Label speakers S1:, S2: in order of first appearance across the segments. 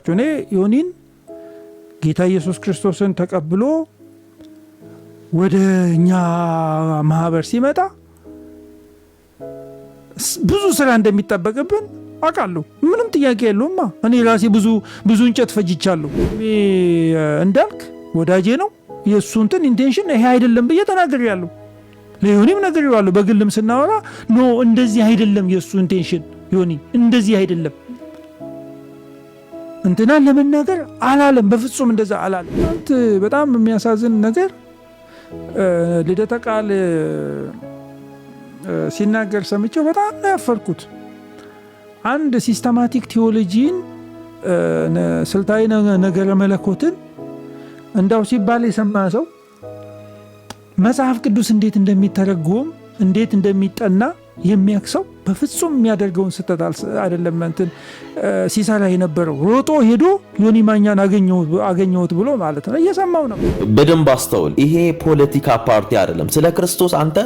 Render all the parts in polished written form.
S1: ልንገራችሁ እኔ ዮኒን ጌታ ኢየሱስ ክርስቶስን ተቀብሎ ወደኛ ማህበር ሲመጣ ብዙ ስራ እንደሚጠበቅብን አውቃለሁ። ምንም ጥያቄ የለውማ። እኔ ራሴ ብዙ እንጨት ፈጅቻለሁ። እንዳልክ ወዳጄ ነው። የሱ እንትን ኢንቴንሽን ይሄ አይደለም ብዬ ተናግሬያለሁ። ለዮኒም ነግሬዋለሁ። በግልም ስናወራ ኖ እንደዚህ አይደለም የሱ ኢንቴንሽን ዮኒ እንደዚህ አይደለም እንትና ለመናገር አላለም። በፍጹም እንደዛ አላለም። በጣም የሚያሳዝን ነገር ልደተ ቃል ሲናገር ሰምቼው በጣም ያፈርኩት አንድ ሲስተማቲክ ቴዎሎጂን ስልታዊ ነገረ መለኮትን እንዳው ሲባል የሰማ ሰው መጽሐፍ ቅዱስ እንዴት እንደሚተረጎም እንዴት እንደሚጠና የሚያክሰው በፍጹም የሚያደርገውን ስህተት አይደለም። እንትን ሲሰራ የነበረው ሮጦ ሄዶ ዮኒ ማኛን አገኘሁት ብሎ ማለት ነው። እየሰማው ነው።
S2: በደንብ አስተውል። ይሄ ፖለቲካ ፓርቲ አይደለም። ስለ ክርስቶስ አንተ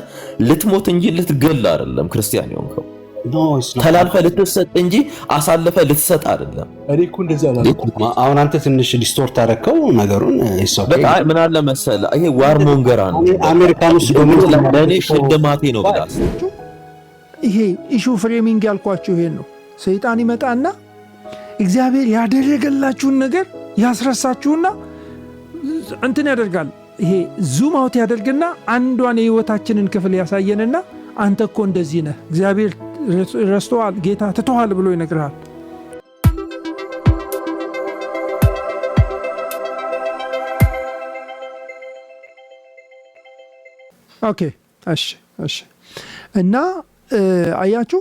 S2: ልትሞት እንጂ ልትገል አይደለም ክርስቲያን የሆንከው። ተላልፈ ልትሰጥ እንጂ አሳልፈ ልትሰጥ አይደለም።
S3: እኮ እንደዛ ነው። አሁን አንተ ትንሽ ዲስቶርት አደረከው ነገሩን።
S2: በቃ ምን አለ መሰለ ይሄ ዋር ሞንገራ ነው።
S3: አሜሪካን ውስጥ
S2: ለኔ ሽልማቴ ነው ብላስ
S1: ይሄ ኢሹ ፍሬሚንግ ያልኳችሁ ይሄን ነው። ሰይጣን ይመጣና እግዚአብሔር ያደረገላችሁን ነገር ያስረሳችሁና እንትን ያደርጋል። ይሄ ዙም አውት ያደርግና አንዷን የህይወታችንን ክፍል ያሳየንና አንተ እኮ እንደዚህ ነህ፣ እግዚአብሔር ረስተዋል፣ ጌታ ትተዋል ብሎ ይነግርሃል። ኦኬ እሺ እና አያችሁ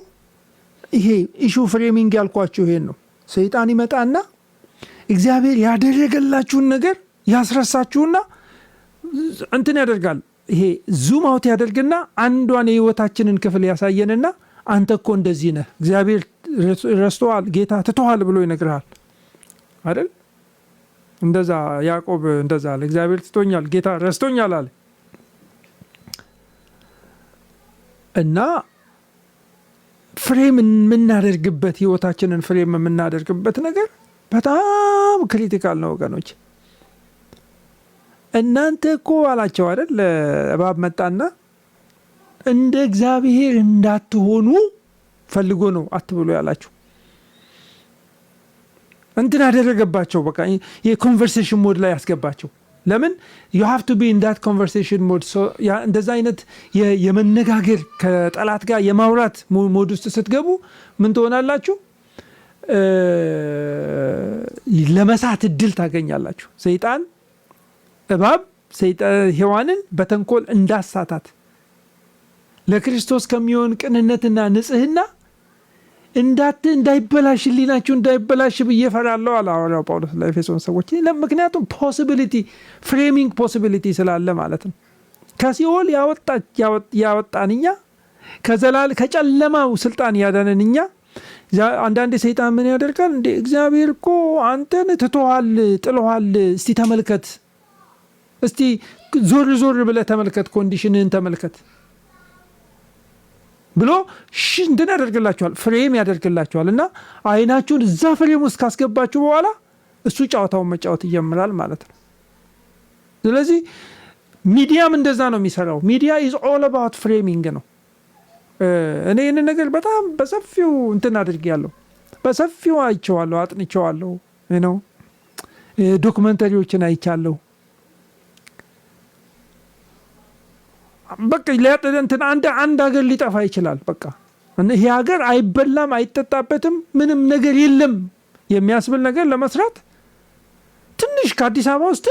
S1: ይሄ ኢሹ ፍሬሚንግ ያልኳችሁ ይሄን ነው። ሰይጣን ይመጣና እግዚአብሔር ያደረገላችሁን ነገር ያስረሳችሁና እንትን ያደርጋል። ይሄ ዙም አውት ያደርግና አንዷን የህይወታችንን ክፍል ያሳየንና አንተ እኮ እንደዚህ ነህ፣ እግዚአብሔር ረስተዋል፣ ጌታ ትተዋል ብሎ ይነግርሃል አይደል? እንደዛ ያዕቆብ እንደዛ አለ። እግዚአብሔር ትቶኛል፣ ጌታ ረስቶኛል አለ እና ፍሬም የምናደርግበት ህይወታችንን ፍሬም የምናደርግበት ነገር በጣም ክሪቲካል ነው ወገኖች። እናንተ እኮ አላቸው አይደል እባብ መጣና እንደ እግዚአብሔር እንዳትሆኑ ፈልጎ ነው አትብሎ ያላችሁ። እንትን አደረገባቸው። በቃ የኮንቨርሴሽን ሞድ ላይ ያስገባቸው። ለምን you have to be in that conversation mode። እንደዛ አይነት የመነጋገር ከጠላት ጋር የማውራት ሞድ ውስጥ ስትገቡ ምን ትሆናላችሁ? ለመሳት እድል ታገኛላችሁ። ሰይጣን እባብ ሔዋንን በተንኮል እንዳሳታት ለክርስቶስ ከሚሆን ቅንነትና ንጽህና እንዳይበላሽ ህሊናችሁ እንዳይበላሽ ብዬ እፈራለሁ አለ ሐዋርያው ጳውሎስ ለኤፌሶን ሰዎች። ምክንያቱም ፖሲቢሊቲ ፍሬሚንግ ፖሲቢሊቲ ስላለ ማለት ነው። ከሲኦል ያወጣን እኛ፣ ከጨለማው ስልጣን ያዳነን እኛ። አንዳንድ ሰይጣን ምን ያደርጋል? እንዴ እግዚአብሔር እኮ አንተን ትተዋል፣ ጥለዋል፣ እስቲ ተመልከት፣ እስቲ ዞር ብለህ ተመልከት፣ ኮንዲሽንህን ተመልከት ብሎ እንትን ያደርግላችኋል፣ ፍሬም ያደርግላችኋል። እና አይናችሁን እዛ ፍሬም ውስጥ ካስገባችሁ በኋላ እሱ ጨዋታውን መጫወት ይጀምራል ማለት ነው። ስለዚህ ሚዲያም እንደዛ ነው የሚሰራው። ሚዲያ ኢዝ ኦል አባውት ፍሬሚንግ ነው። እኔ ይህንን ነገር በጣም በሰፊው እንትን አድርጌያለሁ፣ በሰፊው አይቼዋለሁ፣ አጥንቼዋለሁ ነው። ዶክመንተሪዎችን አይቻለሁ። በቃ እንትን አንድ ሀገር ሊጠፋ ይችላል። በቃ ይሄ ሀገር አይበላም፣ አይጠጣበትም፣ ምንም ነገር የለም የሚያስብል ነገር ለመስራት ትንሽ ከአዲስ አበባ ውስጥ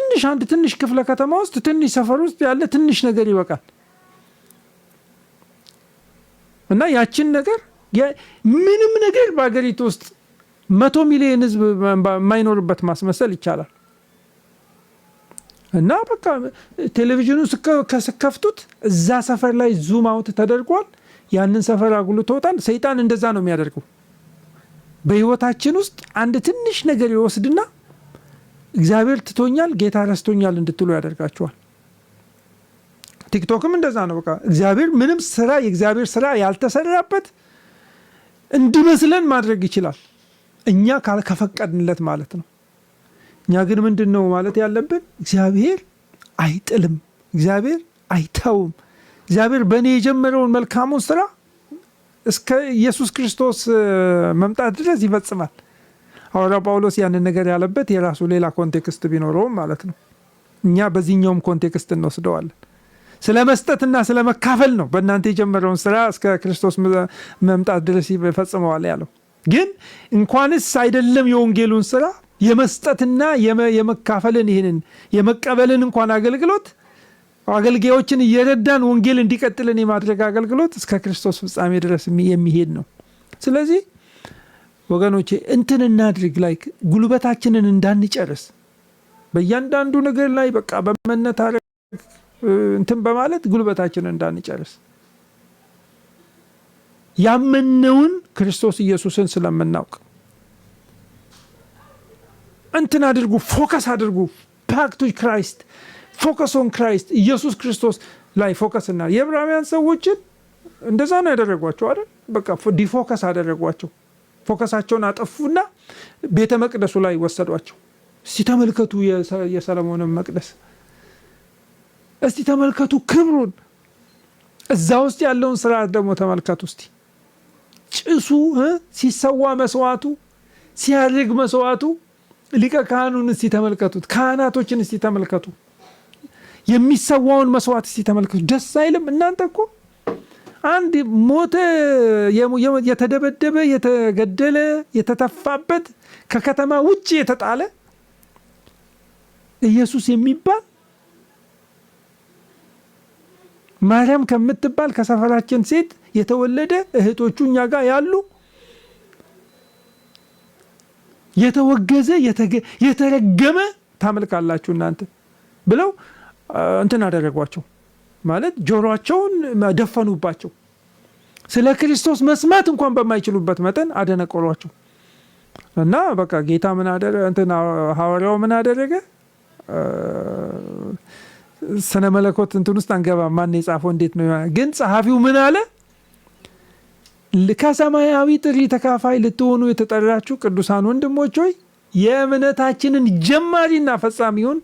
S1: ትንሽ ክፍለ ከተማ ውስጥ ትንሽ ሰፈር ውስጥ ያለ ትንሽ ነገር ይበቃል። እና ያችን ነገር ምንም ነገር በሀገሪቱ ውስጥ 100 ሚሊዮን ህዝብ የማይኖርበት ማስመሰል ይቻላል። እና በቃ ቴሌቪዥኑ ከፍቱት እዛ ሰፈር ላይ ዙም አውት ተደርጓል። ያንን ሰፈር አጉልቶታል። ሰይጣን እንደዛ ነው የሚያደርገው። በህይወታችን ውስጥ አንድ ትንሽ ነገር ይወስድና እግዚአብሔር ትቶኛል፣ ጌታ ረስቶኛል እንድትሉ ያደርጋችኋል። ቲክቶክም እንደዛ ነው። በቃ እግዚአብሔር ምንም ስራ የእግዚአብሔር ስራ ያልተሰራበት እንዲመስለን ማድረግ ይችላል፣ እኛ ከፈቀድንለት ማለት ነው። እኛ ግን ምንድነው ማለት ያለብን? እግዚአብሔር አይጥልም፣ እግዚአብሔር አይተውም። እግዚአብሔር በእኔ የጀመረውን መልካሙን ስራ እስከ ኢየሱስ ክርስቶስ መምጣት ድረስ ይፈጽማል። ሐዋርያው ጳውሎስ ያንን ነገር ያለበት የራሱ ሌላ ኮንቴክስት ቢኖረውም ማለት ነው። እኛ በዚህኛውም ኮንቴክስት እንወስደዋለን። ስለ መስጠትና ስለ መካፈል ነው በእናንተ የጀመረውን ስራ እስከ ክርስቶስ መምጣት ድረስ ይፈጽመዋል ያለው። ግን እንኳንስ አይደለም የወንጌሉን ስራ የመስጠትና የመካፈልን ይህንን የመቀበልን እንኳን አገልግሎት አገልጋዮችን እየረዳን ወንጌል እንዲቀጥልን የማድረግ አገልግሎት እስከ ክርስቶስ ፍጻሜ ድረስ የሚሄድ ነው። ስለዚህ ወገኖቼ እንትን እናድርግ፣ ላይ ጉልበታችንን እንዳንጨርስ በእያንዳንዱ ነገር ላይ በቃ በመነታረክ እንትን በማለት ጉልበታችንን እንዳንጨርስ ያመነውን ክርስቶስ ኢየሱስን ስለምናውቅ እንትን አድርጉ፣ ፎከስ አድርጉ። ባክ ቱ ክራይስት፣ ፎከስ ኦን ክራይስት። ኢየሱስ ክርስቶስ ላይ ፎከስ እና የዕብራውያን ሰዎችን እንደዛ ነው ያደረጓቸው አይደል? በቃ ዲፎከስ አደረጓቸው። ፎከሳቸውን አጠፉና ቤተ መቅደሱ ላይ ወሰዷቸው። እስቲ ተመልከቱ የሰለሞንን መቅደስ፣ እስቲ ተመልከቱ ክብሩን፣ እዛ ውስጥ ያለውን ስርዓት ደግሞ ተመልከቱ። እስቲ ጭሱ ሲሰዋ መስዋዕቱ፣ ሲያርግ መስዋዕቱ፣ ሊቀ ካህኑን እስቲ ተመልከቱት፣ ካህናቶችን እስቲ ተመልከቱ፣ የሚሰዋውን መስዋዕት እስቲ ተመልከቱ። ደስ አይልም? እናንተ እኮ አንድ ሞተ፣ የተደበደበ፣ የተገደለ፣ የተተፋበት፣ ከከተማ ውጭ የተጣለ ኢየሱስ የሚባል ማርያም ከምትባል ከሰፈራችን ሴት የተወለደ እህቶቹ እኛ ጋር ያሉ የተወገዘ የተረገመ ታመልካላችሁ እናንተ ብለው እንትን አደረጓቸው። ማለት ጆሮአቸውን ደፈኑባቸው። ስለ ክርስቶስ መስማት እንኳን በማይችሉበት መጠን አደነቆሯቸው። እና በቃ ጌታ ምን አደረገ? እንትን ሐዋርያው ምን አደረገ? ስነ መለኮት እንትን ውስጥ አንገባ፣ ማን የጻፈው እንዴት ነው? ግን ጸሐፊው ምን አለ? ከሰማያዊ ጥሪ ተካፋይ ልትሆኑ የተጠራችሁ ቅዱሳን ወንድሞች ሆይ የእምነታችንን ጀማሪና ፈጻሚውን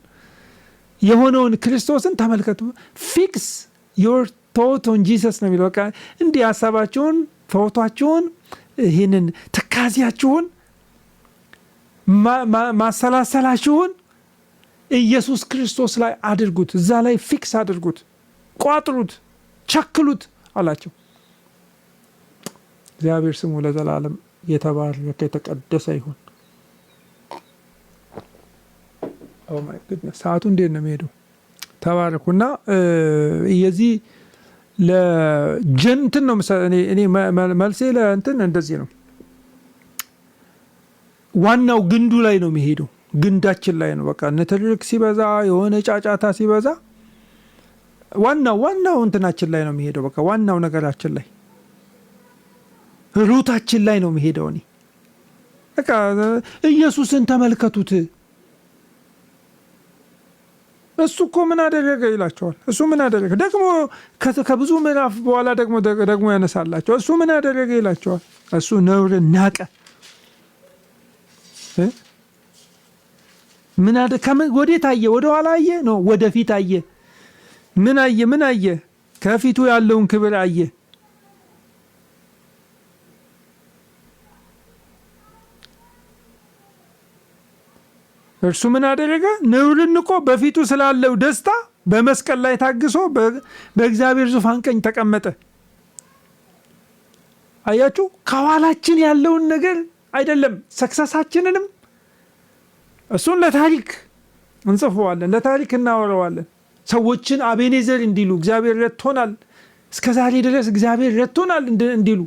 S1: የሆነውን ክርስቶስን ተመልከቱ። ፊክስ ዮር ቶት ኦን ጂሰስ ነው የሚለው። በቃ እንዲህ ሀሳባችሁን፣ ፎቶአችሁን፣ ይህንን ትካዜያችሁን፣ ማሰላሰላችሁን ኢየሱስ ክርስቶስ ላይ አድርጉት። እዛ ላይ ፊክስ አድርጉት፣ ቋጥሩት፣ ቸክሉት አላቸው። እግዚአብሔር ስሙ ለዘላለም የተባረከ የተቀደሰ ይሁን። ኦ ማይ ጉድነስ፣ ሰዓቱ እንዴት ነው የሚሄደው? ተባረኩና የዚህ ለጀንትን ነው እኔ መልሴ ለእንትን እንደዚህ ነው። ዋናው ግንዱ ላይ ነው የሚሄደው፣ ግንዳችን ላይ ነው። በቃ ንትርክ ሲበዛ፣ የሆነ ጫጫታ ሲበዛ ዋናው እንትናችን ላይ ነው የሚሄደው። በቃ ዋናው ነገራችን ላይ ሩታችን ላይ ነው የሚሄደው። እኔ በቃ ኢየሱስን ተመልከቱት። እሱ እኮ ምን አደረገ ይላቸዋል። እሱ ምን አደረገ ደግሞ ከብዙ ምዕራፍ በኋላ ደግሞ ያነሳላቸው። እሱ ምን አደረገ ይላቸዋል። እሱ ነውርን ናቀ። ወዴት አየ? ወደ ኋላ አየ ነው? ወደፊት አየ። ምን አየ? ከፊቱ ያለውን ክብር አየ። እርሱ ምን አደረገ? ነውርን ንቆ በፊቱ ስላለው ደስታ በመስቀል ላይ ታግሶ በእግዚአብሔር ዙፋን ቀኝ ተቀመጠ። አያችሁ፣ ከኋላችን ያለውን ነገር አይደለም፣ ሰክሰሳችንንም እሱን ለታሪክ እንጽፈዋለን፣ ለታሪክ እናወራዋለን። ሰዎችን አቤኔዘር እንዲሉ እግዚአብሔር ረድቶናል፣ እስከ ዛሬ ድረስ እግዚአብሔር ረድቶናል እንዲሉ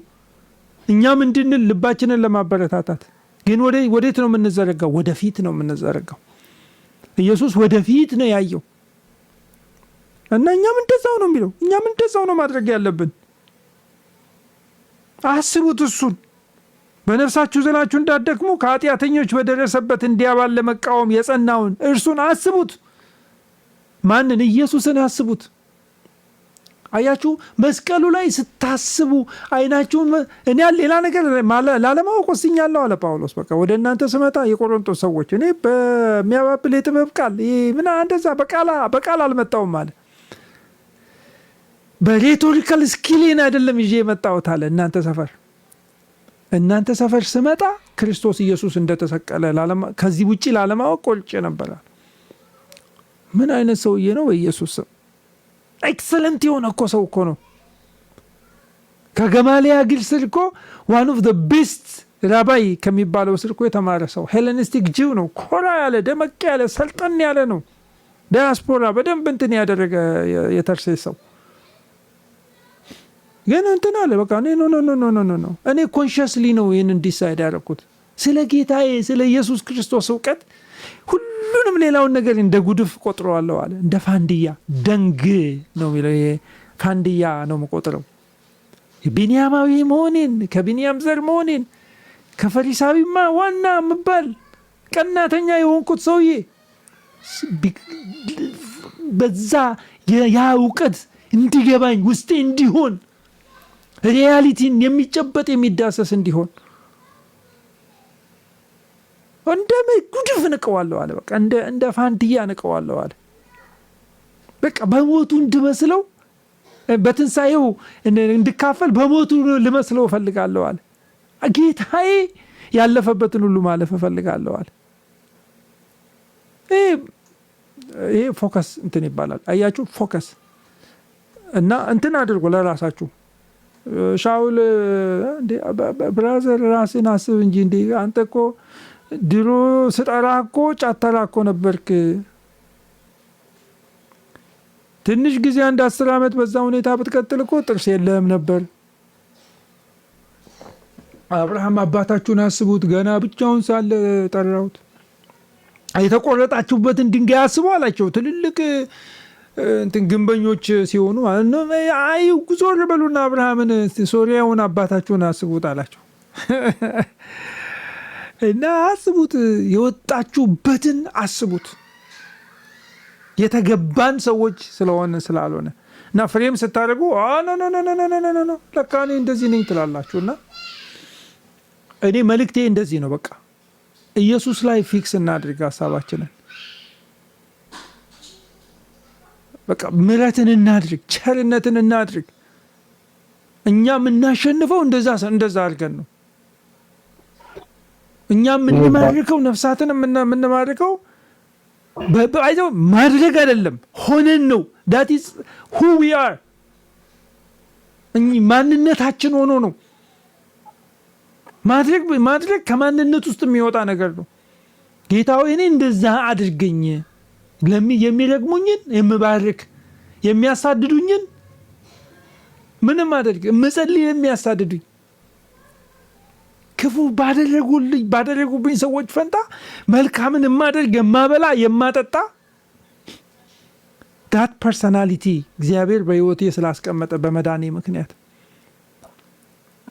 S1: እኛም እንድንል ልባችንን ለማበረታታት። ግን ወዴት ነው የምንዘረጋው? ወደፊት ነው የምንዘረጋው። ኢየሱስ ወደፊት ነው ያየው እና እኛም እንደዛው ነው የሚለው። እኛም እንደዛው ነው ማድረግ ያለብን። አስቡት፣ እሱን በነፍሳችሁ ዘናችሁ እንዳትደክሙ ከኃጢአተኞች በደረሰበት እንዲያባል ለመቃወም የጸናውን እርሱን አስቡት። ማንን? ኢየሱስን አስቡት። አያችሁ መስቀሉ ላይ ስታስቡ አይናችሁን እኔ ሌላ ነገር ላለማወቅ ወስኛለሁ አለ ጳውሎስ። በቃ ወደ እናንተ ስመጣ የቆሮንቶስ ሰዎች እኔ በሚያባብል የጥበብ ቃል ምን እንደዛ በቃል አልመጣሁም አለ። በሬቶሪካል ስኪሌን አይደለም ይዤ የመጣሁት አለ። እናንተ ሰፈር ስመጣ ክርስቶስ ኢየሱስ እንደተሰቀለ ከዚህ ውጪ ላለማወቅ ቆልጬ ነበር። ምን አይነት ሰውዬ ነው በኢየሱስ ስም! ኤክሰለንት የሆነ እኮ ሰው እኮ ነው። ከገማሊያ እግር ስር እኮ ዋን ኦፍ ዘ ቤስት ራባይ ከሚባለው ስር እኮ የተማረ ሰው ሄሌኒስቲክ ጂው ነው። ኮራ ያለ ደመቅ ያለ ሰልጠን ያለ ነው። ዲያስፖራ በደንብ እንትን ያደረገ የተርሴስ ሰው ግን እንትን አለ በቃ ኖ እኔ ኮንሽስሊ ነው ይህን ዲሳይድ ያደረኩት ስለ ጌታዬ ስለ ኢየሱስ ክርስቶስ እውቀት ሁሉንም ሌላውን ነገር እንደ ጉድፍ ቆጥረዋለሁ አለ። እንደ ፋንዲያ ደንግ ነው የሚለው ፋንዲያ ነው መቆጥረው። ቢንያማዊ መሆኔን ከቢንያም ዘር መሆኔን ከፈሪሳዊማ ዋና ምባል ቀናተኛ የሆንኩት ሰውዬ በዛ ያ እውቀት እንዲገባኝ ውስጤ እንዲሆን ሪያሊቲን የሚጨበጥ የሚዳሰስ እንዲሆን እንደ ጉድፍ ንቀዋለሁ አለ። በቃ እንደ ፋንዲያ ንቀዋለሁ አለ። በቃ በሞቱ እንድመስለው በትንሳኤው እንድካፈል በሞቱ ልመስለው እፈልጋለሁ አለ። ጌታዬ ያለፈበትን ሁሉ ማለፍ እፈልጋለሁ አለ። ይሄ ፎከስ እንትን ይባላል። አያችሁ ፎከስ እና እንትን አድርጎ ለራሳችሁ ሻውል ብራዘር ራስን አስብ እንጂ እንዴ አንተ እኮ ድሮ ስጠራ እኮ ጫተራ እኮ ነበርክ። ትንሽ ጊዜ 10 ዓመት በዛ ሁኔታ ብትቀጥል እኮ ጥርስ የለህም ነበር። አብርሃም አባታችሁን አስቡት፣ ገና ብቻውን ሳለ ጠራሁት። የተቆረጣችሁበትን ድንጋይ አስቡ አላቸው። ትልልቅ እንትን ግንበኞች ሲሆኑ አይ ዞር በሉና አብርሃምን ሶሪያውን አባታችሁን አስቡት አላቸው። እና አስቡት፣ የወጣችሁበትን አስቡት። የተገባን ሰዎች ስለሆነ ስላልሆነ እና ፍሬም ስታደርጉ ኖ ለካ እኔ እንደዚህ ነኝ ትላላችሁ። እና እኔ መልእክቴ እንደዚህ ነው። በቃ ኢየሱስ ላይ ፊክስ እናድርግ ሀሳባችንን። በቃ ምሕረትን እናድርግ፣ ቸርነትን እናድርግ። እኛ የምናሸንፈው እንደዛ አድርገን ነው። እኛ የምንማርከው ነፍሳትን የምንማርከው ማድረግ አይደለም፣ ሆነን ነው። that is who we are። ማንነታችን ሆኖ ነው። ማድረግ ከማንነት ውስጥ የሚወጣ ነገር ነው። ጌታ ሆይ እኔ እንደዛ አድርገኝ፣ የሚረግሙኝን የምባርክ፣ የሚያሳድዱኝን ምንም አድርግ፣ የምጸልይ የሚያሳድዱኝ ክፉ ባደረጉብኝ ሰዎች ፈንታ መልካምን የማደርግ የማበላ የማጠጣ ዳት ፐርሰናሊቲ እግዚአብሔር በሕይወቴ ስላስቀመጠ በመዳኔ ምክንያት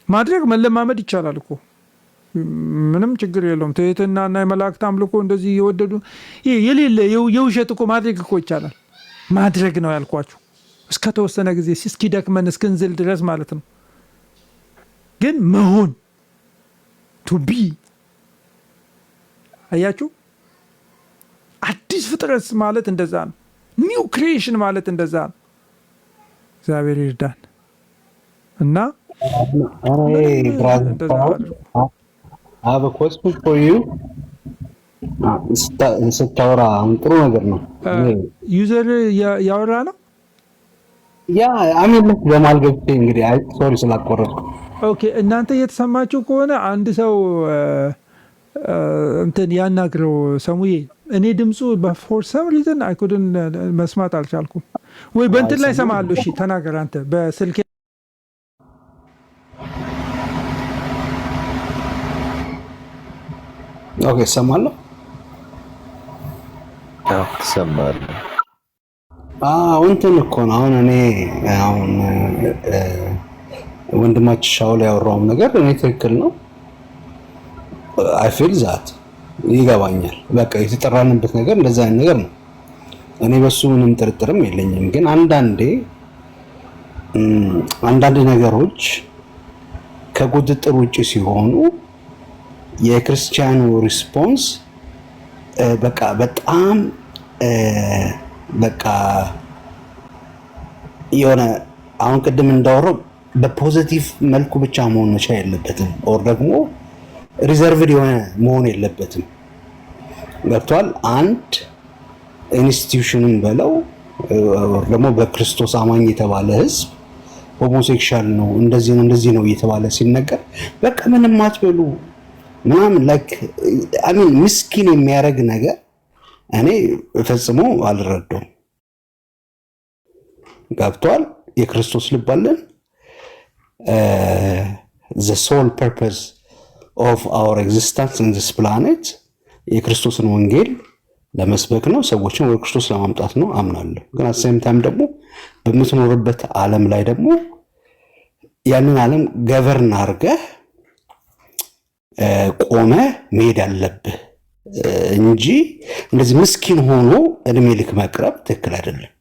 S1: ማድረግ መለማመድ ይቻላል እኮ ምንም ችግር የለውም። ትህትናና የመላእክት አምልኮ እንደዚህ የወደዱ የሌለ የውሸት እኮ ማድረግ እኮ ይቻላል። ማድረግ ነው ያልኳችሁ እስከ ተወሰነ ጊዜ እስኪደክመን እስክንዝል ድረስ ማለት ነው። ግን መሆን ቱ ቢ አያችሁ፣ አዲስ ፍጥረት ማለት እንደዛ ነው። ኒው ክሪኤሽን ማለት እንደዛ ነው። እግዚአብሔር ይርዳን እና
S3: ስታወራ ጥሩ ነገር ነው።
S1: ዩዘር ያወራ ነው
S3: ያ አሜን ለማል ገብቼ እንግዲህ ሶሪ ስላቆረጥኩ።
S1: ኦኬ እናንተ እየተሰማችሁ ከሆነ አንድ ሰው እንትን ያናግረው ሰሙዬ። እኔ ድምፁ በፎር ሰም ሪዝን አይኩድን መስማት አልቻልኩም። ወይ በእንትን ላይ ሰማለሁ። እሺ ተናገር አንተ በስልክ።
S3: ኦኬ ሰማለሁ።
S2: ትሰማለህ?
S3: እንትን እኮ ነው አሁን እኔ ወንድማችን ሻውል ያወራው ነገር እኔ ትክክል ነው። አይ ፊል ዛት ይገባኛል። በቃ የተጠራንበት ነገር እንደዛ አይነት ነገር ነው። እኔ በሱ ምንም ጥርጥርም የለኝም። ግን አንዳንዴ አንዳንድ ነገሮች ከቁጥጥር ውጭ ሲሆኑ የክርስቲያኑ ሪስፖንስ በቃ በጣም በቃ የሆነ አሁን ቅድም እንዳወራው በፖዚቲቭ መልኩ ብቻ መሆን መቻል የለበትም፣ ኦር ደግሞ ሪዘርቭድ የሆነ መሆን የለበትም። ገብቷል? አንድ ኢንስቲትዩሽንን በለው ደግሞ በክርስቶስ አማኝ የተባለ ህዝብ ሆሞሴክሻል ነው እንደዚህ ነው እየተባለ ሲነገር በቃ ምንም አትበሉ ምናምን ላይክ አይ ሚን ምስኪን የሚያደርግ ነገር እኔ ፈጽሞ አልረዳውም። ገብቷል? የክርስቶስ ልብ አለን። the sole purpose of our existence in this planet የክርስቶስን ወንጌል ለመስበክ ነው፣ ሰዎችን ወደ ክርስቶስ ለማምጣት ነው አምናለሁ። ግን at the same time ደግሞ በምትኖርበት ዓለም ላይ ደግሞ ያንን ዓለም ገቨርን አድርገህ ቆመ መሄድ አለብህ እንጂ እንደዚህ ምስኪን ሆኖ እድሜ ልክ መቅረብ ትክክል አይደለም።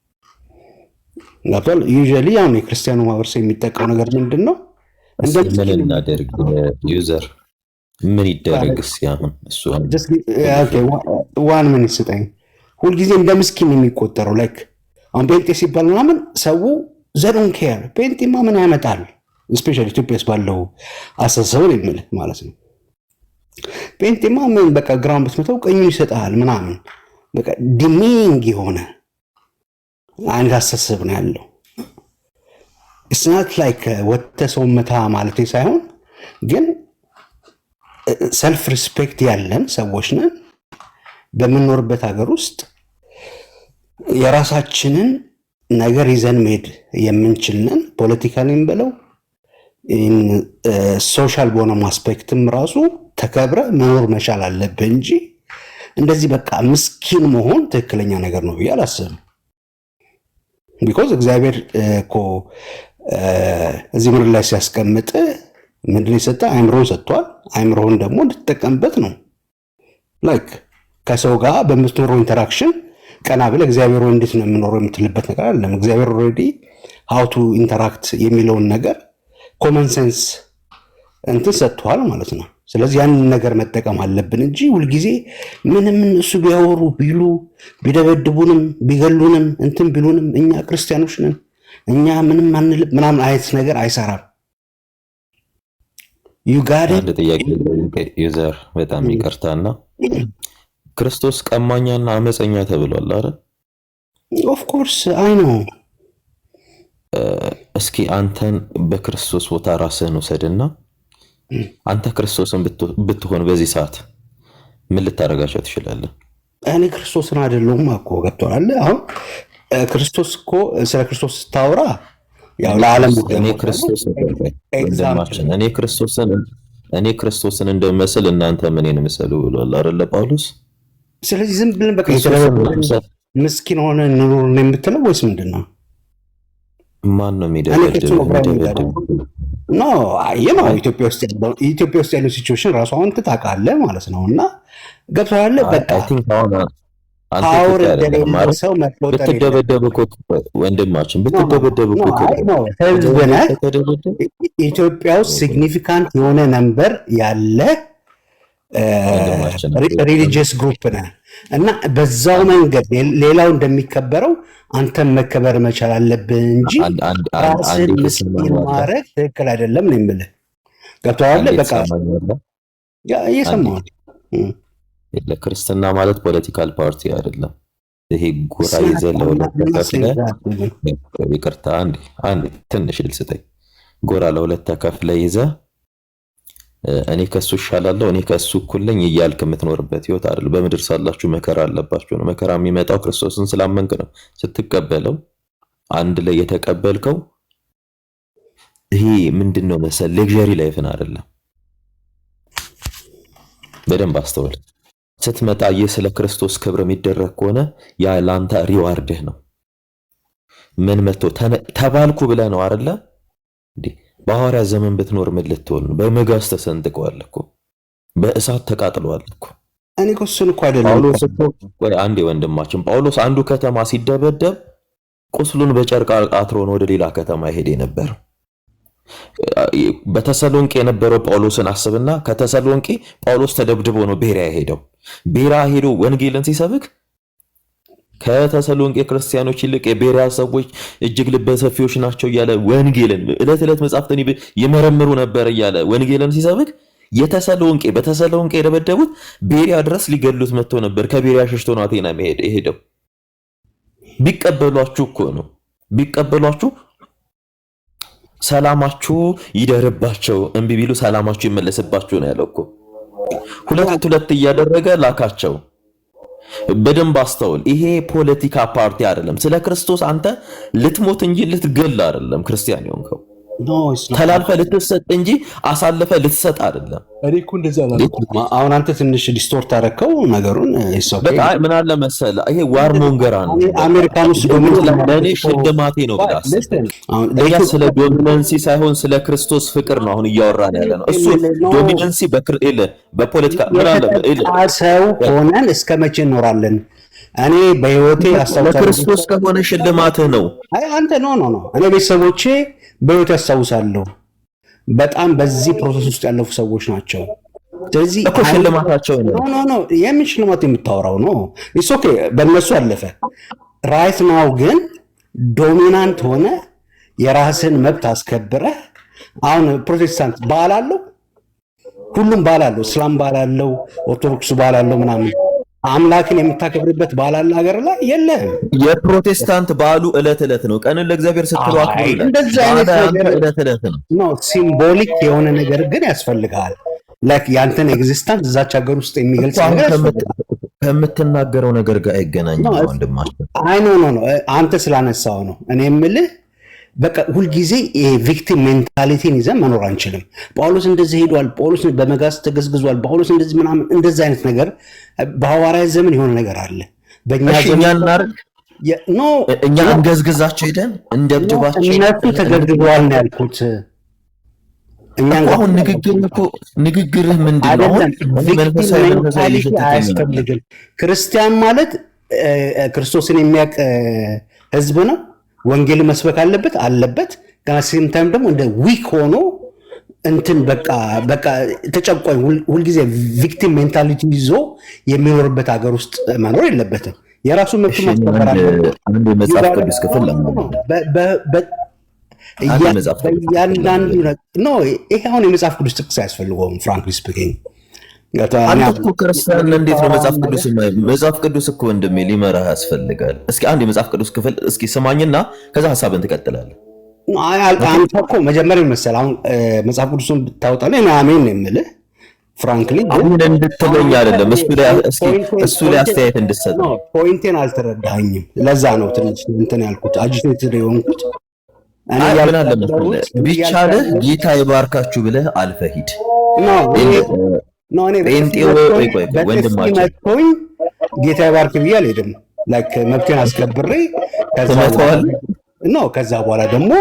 S3: ገብቷል? ዩዥዋሊ አሁን የክርስቲያኑ ማህበረሰብ የሚጠቀው ነገር ምንድን ነው?
S2: ምን እናደርግ ዩዘር ምን ይደረግስ? ያሁን እሱ
S3: ዋን ምን ይስጠኝ ሁልጊዜ እንደ ምስኪን የሚቆጠረው ላይክ አሁን ጴንጤ ሲባል ምናምን ሰው ዘዶን ኬር ጴንጤማ ምን ያመጣል? ስፔሻሊ ኢትዮጵያ ውስጥ ባለው አስተሳሰብ የሚል ማለት ነው። ጴንጤማ ምን በቃ ግራውን ብትመታው ቀኙን ይሰጣል ምናምን በቃ ዲሚንግ የሆነ አንድ አስተሳሰብ ነው ያለው። ኢትስ ናት ላይክ ወጥተ ሰው መታ ማለት ሳይሆን ግን ሰልፍ ሪስፔክት ያለን ሰዎች ነን። በምንኖርበት ሀገር ውስጥ የራሳችንን ነገር ይዘን መሄድ የምንችልን ፖለቲካሊም ብለው ሶሻል በሆነ አስፔክትም ራሱ ተከብረ መኖር መቻል አለብህ እንጂ እንደዚህ በቃ ምስኪን መሆን ትክክለኛ ነገር ነው ብዬ አላስብም። ቢኮዝ እግዚአብሔር እኮ እዚህ ምድር ላይ ሲያስቀምጥ ምንድን የሰጠ አእምሮን ሰጥቷል። አእምሮን ደግሞ እንድትጠቀምበት ነው። ላይክ ከሰው ጋር በምትኖረው ኢንተራክሽን ቀና ብለህ እግዚአብሔር እንዴት ነው የምኖረው የምትልበት ነገር አይደለም። እግዚአብሔር ኦልሬዲ ሃው ቱ ኢንተራክት የሚለውን ነገር ኮመን ሴንስ እንትን ሰጥቷል ማለት ነው። ስለዚህ ያንን ነገር መጠቀም አለብን እንጂ ሁልጊዜ ምንም እነሱ ቢያወሩ ቢሉ ቢደበድቡንም ቢገሉንም እንትን ቢሉንም እኛ ክርስቲያኖች ነን እኛ ምንም አንልም ምናምን አይነት ነገር አይሰራም።
S2: አንድ ጥያቄ ዩዘር በጣም ይቅርታና ክርስቶስ ቀማኛና አመፀኛ ተብሏል አይደል?
S3: ኦፍ ኮርስ አይ ነው።
S2: እስኪ አንተን በክርስቶስ ቦታ ራስህን ውሰድና አንተ ክርስቶስን ብትሆን በዚህ ሰዓት ምን ልታደርጋቸው ትችላለህ?
S3: እኔ ክርስቶስን አይደለሁም እኮ ገብቶሃል። አሁን ክርስቶስ እኮ ስለ ክርስቶስ ስታወራ ያው ለዓለም እኔ ክርስቶስን እንደመስል እናንተ ምንን ምሰሉ ብሏል አይደለ ጳውሎስ? ስለዚህ ዝም ብለን በቃ ምስኪን ሆነ ኑሮ ነው የምትለው ወይስ ምንድን ነው?
S2: ማን ነው የሚደበድብ?
S3: ኖ አየህ ኢትዮጵያ ውስጥ ያለው ሲቹዌሽን ራሱ አሁን ታውቃለህ ማለት ነው። እና ገብቶሃል በቃ ፓወር እንደሌለው ሰው መቆጠር
S2: ብትደበደብ እኮ ወንድማችን ብትደበደብ እኮ
S3: ህዝብ ነህ። ኢትዮጵያ ውስጥ ሲግኒፊካንት የሆነ ነምበር ያለ ሪሊጂየስ ግሩፕ ነህ እና በዛው መንገድ ሌላው እንደሚከበረው አንተም መከበር መቻል አለብህ እንጂ ራስን ምስኪን ማድረግ ትክክል አይደለም ነው የምልህ። ገብቶሃል በቃ እየሰማሁ
S2: ለክርስትና ማለት ፖለቲካል ፓርቲ አይደለም። ይሄ ጎራ ይዘህ ለሁለት ተከፍለህ ይቅርታ አንዴ ትንሽ ልስጠኝ። ጎራ ለሁለት ተከፍለህ ይዘህ እኔ ከሱ እሻላለሁ እኔ ከሱ እኩል ነኝ እያልክ የምትኖርበት ህይወት አይደለም። በምድር ሳላችሁ መከራ አለባችሁ ነው። መከራ የሚመጣው ክርስቶስን ስላመንክ ነው። ስትቀበለው አንድ ላይ የተቀበልከው ይሄ ምንድነው መሰል ሌክዠሪ ላይፍን አይደለም። በደንብ አስተውል። ስትመጣ ስለ ክርስቶስ ክብር የሚደረግ ከሆነ ያ ላንተ ሪዋርድህ ነው። ምን መጥቶ ተባልኩ ብለህ ነው አይደለ እንዴ? በሐዋርያ ዘመን ብትኖር ምን ልትሆን ነው? በመጋዝ ተሰንጥቀዋል እኮ በእሳት ተቃጥለዋል እኮ።
S3: እኔ እኮ እሱን እኮ አይደለም
S2: ጳውሎስ እኮ አንዴ ወንድማችን ጳውሎስ አንዱ ከተማ ሲደበደብ ቁስሉን በጨርቅ አትሮን ወደ ሌላ ከተማ ሄደ ነበር። በተሰሎንቄ የነበረው ጳውሎስን አስብና ከተሰሎንቄ ጳውሎስ ተደብድቦ ነው ቤሪያ ሄደው። ቤሪያ ሄዶ ወንጌልን ሲሰብክ ከተሰሎንቄ ክርስቲያኖች ይልቅ የቤሪያ ሰዎች እጅግ ልበ ሰፊዎች ናቸው እያለ ወንጌልን ዕለት መጻፍትን ይመረምሩ ነበር እያለ ወንጌልን ሲሰብክ በተሰሎንቄ የደበደቡት ቤሪያ ድረስ ሊገሉት መጥቶ ነበር። ከቤሪያ ሸሽቶ ነው አቴና ሄደው። ቢቀበሏችሁ እኮ ነው ቢቀበሏችሁ ሰላማችሁ ይደርባቸው፣ እምቢ ቢሉ ሰላማችሁ ይመለስባችሁ ነው ያለው እኮ። ሁለት እያደረገ ላካቸው። በደንብ አስተውል። ይሄ ፖለቲካ ፓርቲ አይደለም። ስለ ክርስቶስ አንተ ልትሞት እንጂ ልትገል አይደለም ክርስቲያን የሆንከው። ተላልፈ ልትሰጥ እንጂ አሳልፈ ልትሰጥ አይደለም።
S3: አሁን አንተ ትንሽ ዲስቶርት አደረከው ነገሩን።
S2: በቃ ምን አለ መሰለህ ይሄ ዋር ሞንገራ ነው።
S3: አሜሪካን ውስጥ
S2: ለኔ ሽልማቴ ነው ብላስ እኛ ስለ ዶሚናንሲ ሳይሆን ስለ ክርስቶስ ፍቅር ነው አሁን እያወራን ያለ ነው። እሱ ዶሚናንሲ በፖለቲካ ምን አለ
S3: ሰው ሆነን እስከ መቼ እንኖራለን? እኔ በህይወቴ አስተዋውቃለሁ።
S2: ክርስቶስ ከሆነ ሽልማትህ ነው።
S3: አይ አንተ ኖ እኔ ቤተሰቦቼ በህይወት ያስታውሳለሁ። በጣም በዚህ ፕሮሰስ ውስጥ ያለፉ ሰዎች ናቸው። ስለዚህ
S2: እኮ ሽልማታቸው ነው።
S3: ኖ የምን ሽልማት የምታወራው ነው? ኢትስ ኦኬ በእነሱ አለፈ። ራይት ናው ግን ዶሚናንት ሆነ የራስን መብት አስከብረህ አሁን ፕሮቴስታንት በዓል አለው፣ ሁሉም በዓል አለው። እስላም በዓል አለው፣ ኦርቶዶክስ በዓል አለው ምናምን። አምላክን የምታከብርበት በዓል አለ ሀገር ላይ የለም።
S2: የፕሮቴስታንት በዓሉ ዕለት ነው። ቀንን ለእግዚአብሔር ስትሉ አክብሩ ይላል።
S3: እንደዚህ አይነት ነገር
S2: ዕለት ነው።
S3: ሲምቦሊክ የሆነ ነገር ግን ያስፈልጋል። ላይክ ያንተን ኤግዚስተንስ እዛች ሀገር ውስጥ የሚገልጽ ነገር ያስፈልጋል።
S2: ከምትናገረው ነገር ጋር አይገናኝም ወንድማችን።
S3: አይ ኖ አንተ ስላነሳው ነው እኔ የምልህ። በቃ ሁልጊዜ የቪክቲም ሜንታሊቲን ይዘን መኖር አንችልም። ጳውሎስ እንደዚህ ሄዷል፣ ጳውሎስ በመጋዝ ተገዝግዟል፣ ጳውሎስ እንደዚህ ምናምን እንደዚህ አይነት ነገር በሐዋርያት ዘመን የሆነ ነገር አለ። በእኛ ዘመን
S2: እኛ እንገዝግዛቸው ሄደን እንደብድባቸው
S3: እነሱ ተገዝግዘዋል ነው ያልኩት። እኛ
S2: አሁን ንግግርህ ምንድን ነው?
S3: መንፈሳዊ አያስፈልግም። ክርስቲያን ማለት ክርስቶስን የሚያውቅ ህዝብ ነው። ወንጌል መስበክ አለበት። ከሲም ታይም ደግሞ እንደ ዊክ ሆኖ እንትን በቃ ተጨቋኝ ሁልጊዜ ቪክቲም ሜንታሊቲ ይዞ የሚኖርበት ሀገር ውስጥ መኖር የለበትም። የራሱ መብት ማስከበር አለበት።
S2: አንድ መጽሐፍ ቅዱስ ክፍል
S3: እያንዳንዱ ነው። ይሄ አሁን የመጽሐፍ ቅዱስ ጥቅስ አያስፈልገውም። ፍራንክሊ ስፒኪንግ
S2: አንተ እኮ ክርስቲያን እንዴት ነው መጽሐፍ ቅዱስ እኮ ወንድሜ ሊመራህ ያስፈልጋል። እስኪ አንድ የመጽሐፍ ቅዱስ ክፍል እስኪ ስማኝና ከዛ ሐሳብን ትቀጥላለህ።
S3: አንተ እኮ መጀመሪያ መሰለህ አሁን መጽሐፍ ቅዱስን ብታወጣልህ እኔ አሜን ነው የምልህ። ፍራንክሊ
S2: አሁን እንድትለኝ አይደለም እሱ ላይ አስተያየት እንድትሰጥ ነው።
S3: ፖይንቴን አልተረዳኸኝም። ለዛ ነው ትንሽ እንትን ያልኩት አጂቴትድ የሆንኩት።
S2: ምን አለ መሰለህ ቢቻልህ ጌታ ይባርካችሁ ብለህ አልፈህ ሂድ።
S3: መጥቶኝ ጌታ ይባርክ ብዬ አልሄድም። መብቴን አስከብሬ ከዛ በኋላ ደግሞ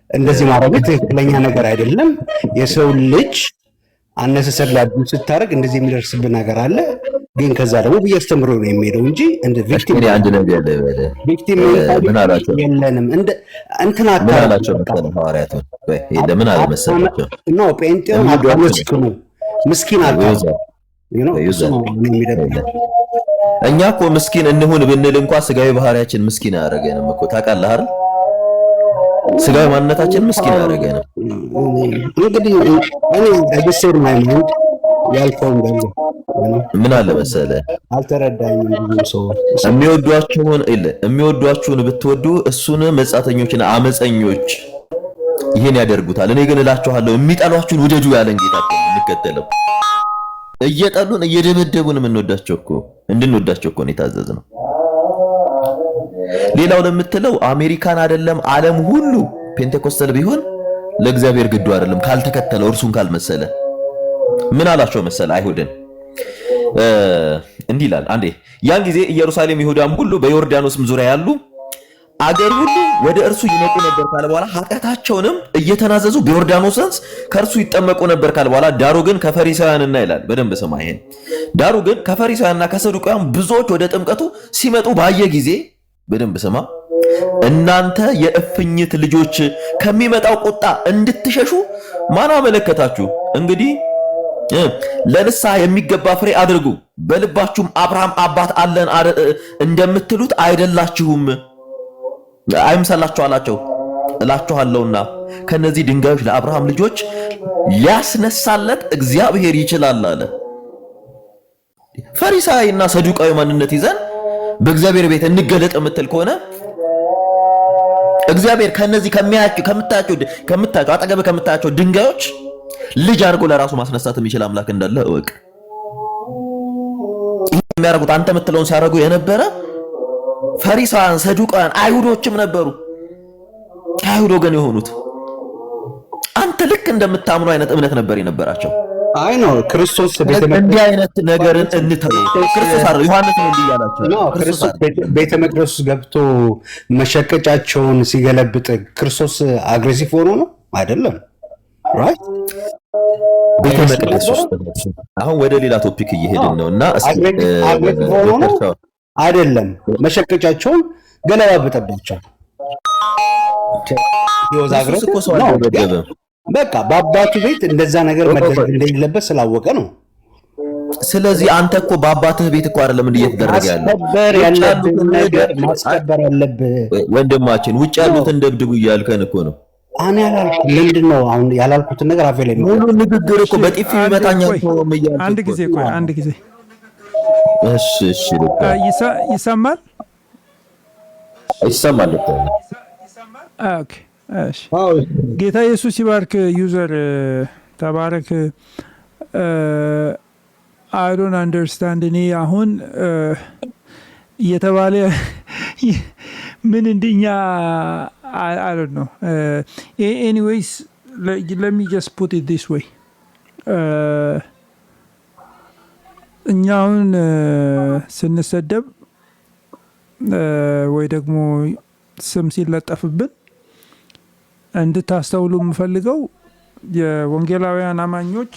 S3: እንደዚህ ማድረግ ትክክለኛ ነገር አይደለም። የሰው ልጅ አነሰሰር ላዱ ስታደርግ እንደዚህ የሚደርስብን ነገር አለ። ግን ከዛ ደግሞ ብዬ አስተምሮ ነው የሚሄደው እንጂ እንደ ቪክቲም የለንም። እንትን
S2: አላቸው ሐዋርያቱን ለምን አለመሰላቸው
S3: ጴንጤውን አታመስግኑ ምስኪን
S2: እኛ እኮ ምስኪን እንሁን ብንል እንኳን ስጋዊ ባህሪያችን ምስኪን አያደርገንም እኮ ታውቃለህ አይደል? ስጋዊ ማንነታችን ምስኪን አያደርገንም።
S3: እንግዲህ እኔ አዲስር ማይንድ ያልከውን
S2: ምን አለ መሰለህ
S3: አልተረዳኝም። ብዙ ሰው
S2: የሚወዷችሁን ብትወዱ እሱን መጻተኞችና አመፀኞች ይሄን ያደርጉታል። እኔ ግን እላችኋለሁ የሚጠሏችሁን ውደዱ ያለን ጌታ እኮ እንከተለው። እየጠሉን እየደበደቡን እንድንወዳቸው እኮ ነው የታዘዝነው። ሌላው ለምትለው አሜሪካን አይደለም ዓለም ሁሉ ፔንቴኮስታል ቢሆን ለእግዚአብሔር ግዱ አይደለም ካልተከተለው እርሱን ካልመሰለ። ምን አላቸው መሰለ አይሁድን እንዲህ ይላል አንዴ ያን ጊዜ ኢየሩሳሌም ይሁዳም ሁሉ በዮርዳኖስም ዙሪያ ያሉ አገር ሁሉ ወደ እርሱ ይመጡ ነበር ካለ በኋላ ኃጢአታቸውንም እየተናዘዙ በዮርዳኖስ ወንዝ ከእርሱ ይጠመቁ ነበር ካለ በኋላ ዳሩ ግን ከፈሪሳውያንና ይላል በደንብ ስማ ይሄን ዳሩ ግን ከፈሪሳውያንና ከሰዱቃውያን ብዙዎች ወደ ጥምቀቱ ሲመጡ ባየ ጊዜ በደንብ ስማ። እናንተ የእፍኝት ልጆች ከሚመጣው ቁጣ እንድትሸሹ ማን አመለከታችሁ? እንግዲህ ለንስሐ የሚገባ ፍሬ አድርጉ፣ በልባችሁም አብርሃም አባት አለን እንደምትሉት አይደላችሁም፣ አይምሰላችሁ አላቸው። እላችኋለሁና ከነዚህ ድንጋዮች ለአብርሃም ልጆች ሊያስነሳለት እግዚአብሔር ይችላል አለ። ፈሪሳዊና ሰዱቃዊ ማንነት ይዘን በእግዚአብሔር ቤት እንገለጥ የምትል ከሆነ እግዚአብሔር ከነዚህ ከምታያቸው አጠገብ ከምታያቸው ድንጋዮች ልጅ አድርጎ ለራሱ ማስነሳት የሚችል አምላክ እንዳለ እወቅ። የሚያደርጉት አንተ የምትለውን ሲያደርጉ የነበረ ፈሪሳውያን፣ ሰዱቃውያን አይሁዶችም ነበሩ። አይሁድ ወገን የሆኑት አንተ ልክ እንደምታምኑ አይነት እምነት ነበር የነበራቸው።
S3: አይ ነው ክርስቶስ
S2: እንዲህ አይነት ነገርን እንተው። ክርስቶስ አይደል ዮሐንስ ነው እንዲያላቸው
S3: ነው። ክርስቶስ ቤተ መቅደስ ገብቶ መሸቀጫቸውን ሲገለብጥ ክርስቶስ አግሬሲቭ ሆኖ ነው አይደለም? ራይት
S2: ቤተ መቅደስ ውስጥ አሁን ወደ ሌላ ቶፒክ እየሄድን ነውና
S3: አግሬሲቭ ሆኖ ነው አይደለም? መሸቀጫቸውን ገለባበጠባቸው። ይወዛ አግሬሲቭ እኮ ሰው አይደለም። በቃ በአባቱ ቤት እንደዛ ነገር መደረግ እንደሌለበት ስላወቀ ነው።
S2: ስለዚህ አንተ እኮ በአባትህ ቤት እኮ አይደለም እየተደረገ
S3: ማስከበር ያለብህ
S2: ወንድማችን፣ ውጭ ያሉትን ደብድቡ እያልከን እኮ ነው።
S3: እኔ ያላልኩት ምንድን ነው? አሁን ያላልኩትን ነገር አፌ ላይ
S2: ሙሉ ንግግር እኮ በጥፊ ይመታኛ ነው።
S1: አንድ ጊዜ
S2: እሺ
S1: ይሰማል። ኦኬ እሺ፣ ጌታ ኢየሱስ ይባርክ። ዩዘር ተባረክ። አይ ዶንት አንደርስታንድ። እኔ አሁን እየተባለ ምን እንደኛ I don't know. Anyways, let me just put it this way. እኛ አሁን ስንሰደብ ወይ ደግሞ ስም ሲለጠፍብን እንድታስተውሉ የምፈልገው የወንጌላውያን አማኞች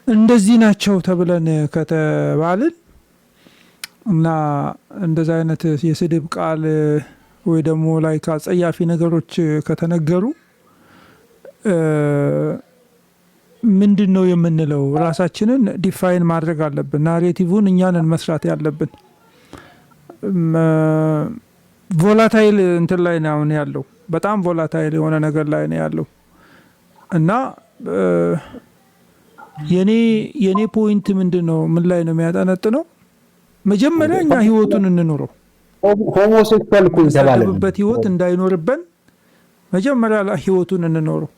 S1: እንደዚህ ናቸው ተብለን ከተባልን እና እንደዛ አይነት የስድብ ቃል ወይ ደግሞ ላይ አጸያፊ ነገሮች ከተነገሩ ምንድን ነው የምንለው? ራሳችንን ዲፋይን ማድረግ አለብን። ናሬቲቭን እኛንን መስራት ያለብን። ቮላታይል እንትን ላይ ነው አሁን ያለው፣ በጣም ቮላታይል የሆነ ነገር ላይ ነው ያለው እና የኔ ፖይንት ምንድን ነው? ምን ላይ ነው የሚያጠነጥነው? መጀመሪያ እኛ ህይወቱን እንኖረው።
S3: ሆሞሴክሱዋል እኮ
S1: የተባለበት ህይወት እንዳይኖርበን መጀመሪያ ላይ ህይወቱን እንኖረው።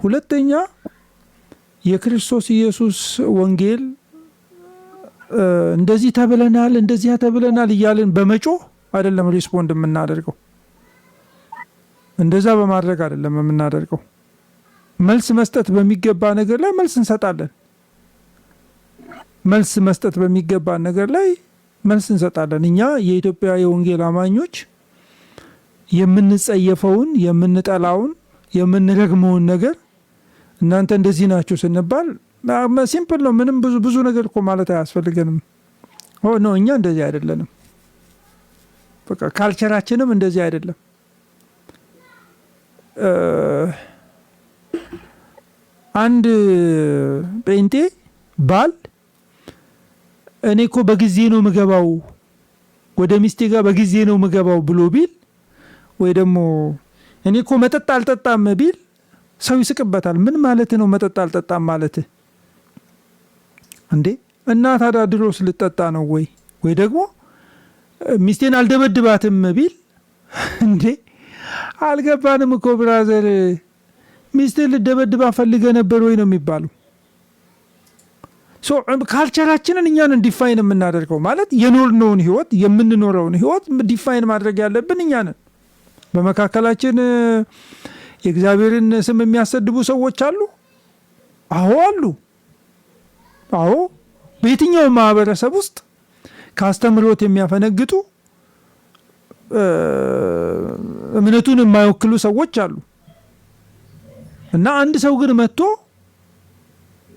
S1: ሁለተኛ የክርስቶስ ኢየሱስ ወንጌል እንደዚህ ተብለናል እንደዚህ ተብለናል እያልን በመጮህ አይደለም ሪስፖንድ የምናደርገው። እንደዛ በማድረግ አይደለም የምናደርገው። መልስ መስጠት በሚገባ ነገር ላይ መልስ እንሰጣለን። መልስ መስጠት በሚገባ ነገር ላይ መልስ እንሰጣለን። እኛ የኢትዮጵያ የወንጌል አማኞች የምንጸየፈውን፣ የምንጠላውን፣ የምንረግመውን ነገር እናንተ እንደዚህ ናችሁ ስንባል ሲምፕል ነው። ምንም ብዙ ነገር እኮ ማለት አያስፈልገንም። ኖ እኛ እንደዚህ አይደለንም። በቃ ካልቸራችንም እንደዚህ አይደለም። አንድ ጴንጤ ባል እኔ እኮ በጊዜ ነው ምገባው፣ ወደ ሚስቴ ጋር በጊዜ ነው ምገባው ብሎ ቢል ወይ ደግሞ እኔ እኮ መጠጥ አልጠጣም ቢል ሰው ይስቅበታል። ምን ማለት ነው መጠጥ አልጠጣም ማለት እንዴ? እና ታዲያ ድሮስ ልጠጣ ነው ወይ ደግሞ ሚስቴን አልደበድባትም ቢል እንዴ? አልገባንም እኮ ብራዘር፣ ሚስቴን ልደበድባ ፈልገ ነበር ወይ ነው የሚባለው። ካልቸራችንን እኛንን ዲፋይን የምናደርገው ማለት የኖርነውን ህይወት የምንኖረውን ህይወት ዲፋይን ማድረግ ያለብን እኛንን። በመካከላችን የእግዚአብሔርን ስም የሚያሰድቡ ሰዎች አሉ። አዎ አሉ። አዎ በየትኛው ማህበረሰብ ውስጥ ከአስተምህሮት የሚያፈነግጡ እምነቱን የማይወክሉ ሰዎች አሉ። እና አንድ ሰው ግን መጥቶ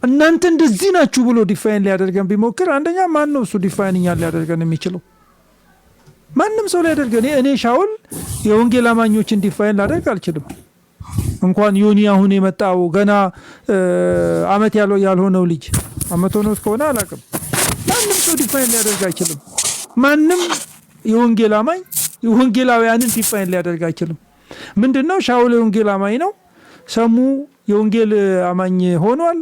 S1: እናንተ እንደዚህ ናችሁ ብሎ ዲፋይን ሊያደርገን ቢሞክር አንደኛ ማን ነው እሱ ዲፋይን እኛን ሊያደርገን የሚችለው? ማንም ሰው ሊያደርግ እኔ ሻውል የወንጌል አማኞችን ዲፋይን ላደርግ አልችልም። እንኳን ዮኒ አሁን የመጣው ገና አመት ያልሆነው ልጅ አመት ሆኖት ከሆነ አላውቅም። ማንም ሰው ዲፋይን ሊያደርግ አይችልም። ማንም የወንጌል አማኝ የወንጌላውያንን ዲፋይን ሊያደርግ አይችልም። ምንድነው ሻውል የወንጌል አማኝ ነው። ሰሙ የወንጌል አማኝ ሆኗል።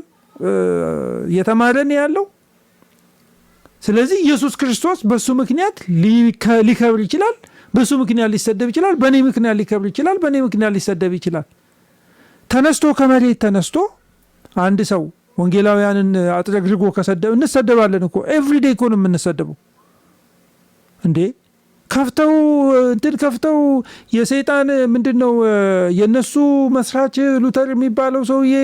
S1: የተማረ ነው ያለው። ስለዚህ ኢየሱስ ክርስቶስ በሱ ምክንያት ሊከብር ይችላል፣ በሱ ምክንያት ሊሰደብ ይችላል፣ በኔ ምክንያት ሊከብር ይችላል፣ በኔ ምክንያት ሊሰደብ ይችላል። ተነስቶ ከመሬት ተነስቶ አንድ ሰው ወንጌላውያንን አጥረግርጎ ከሰደብ እንሰደባለን እኮ ኤቭሪዴይ እኮ ነው የምንሰደበው እንዴ። ከፍተው የሰይጣን ምንድነው የነሱ መስራች ሉተር የሚባለው ሰውዬ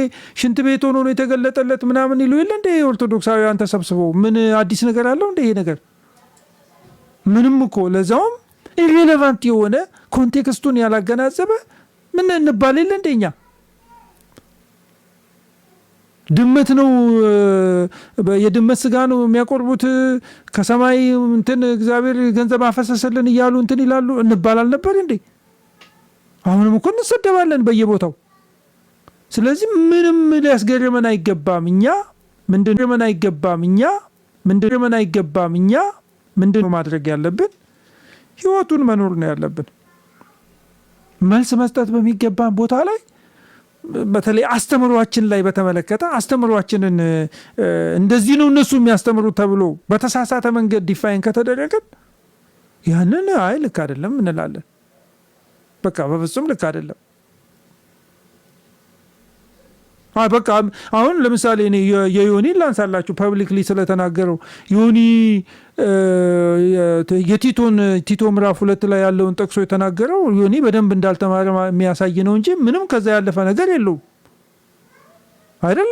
S1: ሽንት ቤት ሆኖ ነው የተገለጠለት ምናምን ይሉ የለ እንደ ኦርቶዶክሳውያን ተሰብስበው ምን አዲስ ነገር አለው እንደ ይሄ ነገር? ምንም እኮ ለዛውም ኢሬሌቫንት የሆነ ኮንቴክስቱን ያላገናዘበ ምን እንባል የለ እንደኛ ድመት ነው የድመት ስጋ ነው የሚያቆርቡት ከሰማይ እግዚአብሔር ገንዘብ አፈሰሰልን እያሉ ይላሉ እንባላል ነበር እንዴ? አሁንም እኮ እንሰደባለን በየቦታው። ስለዚህ ምንም ሊያስገርመን አይገባም። እኛ ምንድነው ማድረግ ያለብን? ህይወቱን መኖር ነው ያለብን። መልስ መስጠት በሚገባን ቦታ ላይ በተለይ አስተምሯችን ላይ በተመለከተ አስተምሯችንን እንደዚህ ነው እነሱ የሚያስተምሩት ተብሎ በተሳሳተ መንገድ ዲፋይን ከተደረገ ያንን አይ ልክ አይደለም እንላለን። በቃ በፍጹም ልክ አይደለም። በቃ አሁን ለምሳሌ እኔ የዮኒ ላንሳላችሁ ፐብሊክሊ ስለተናገረው ዮኒ ቲቶ ምዕራፍ 2 ላይ ያለውን ጠቅሶ የተናገረው ዮኒ በደንብ እንዳልተማረ የሚያሳይ ነው እንጂ ምንም ከዛ ያለፈ ነገር የለውም አይደል?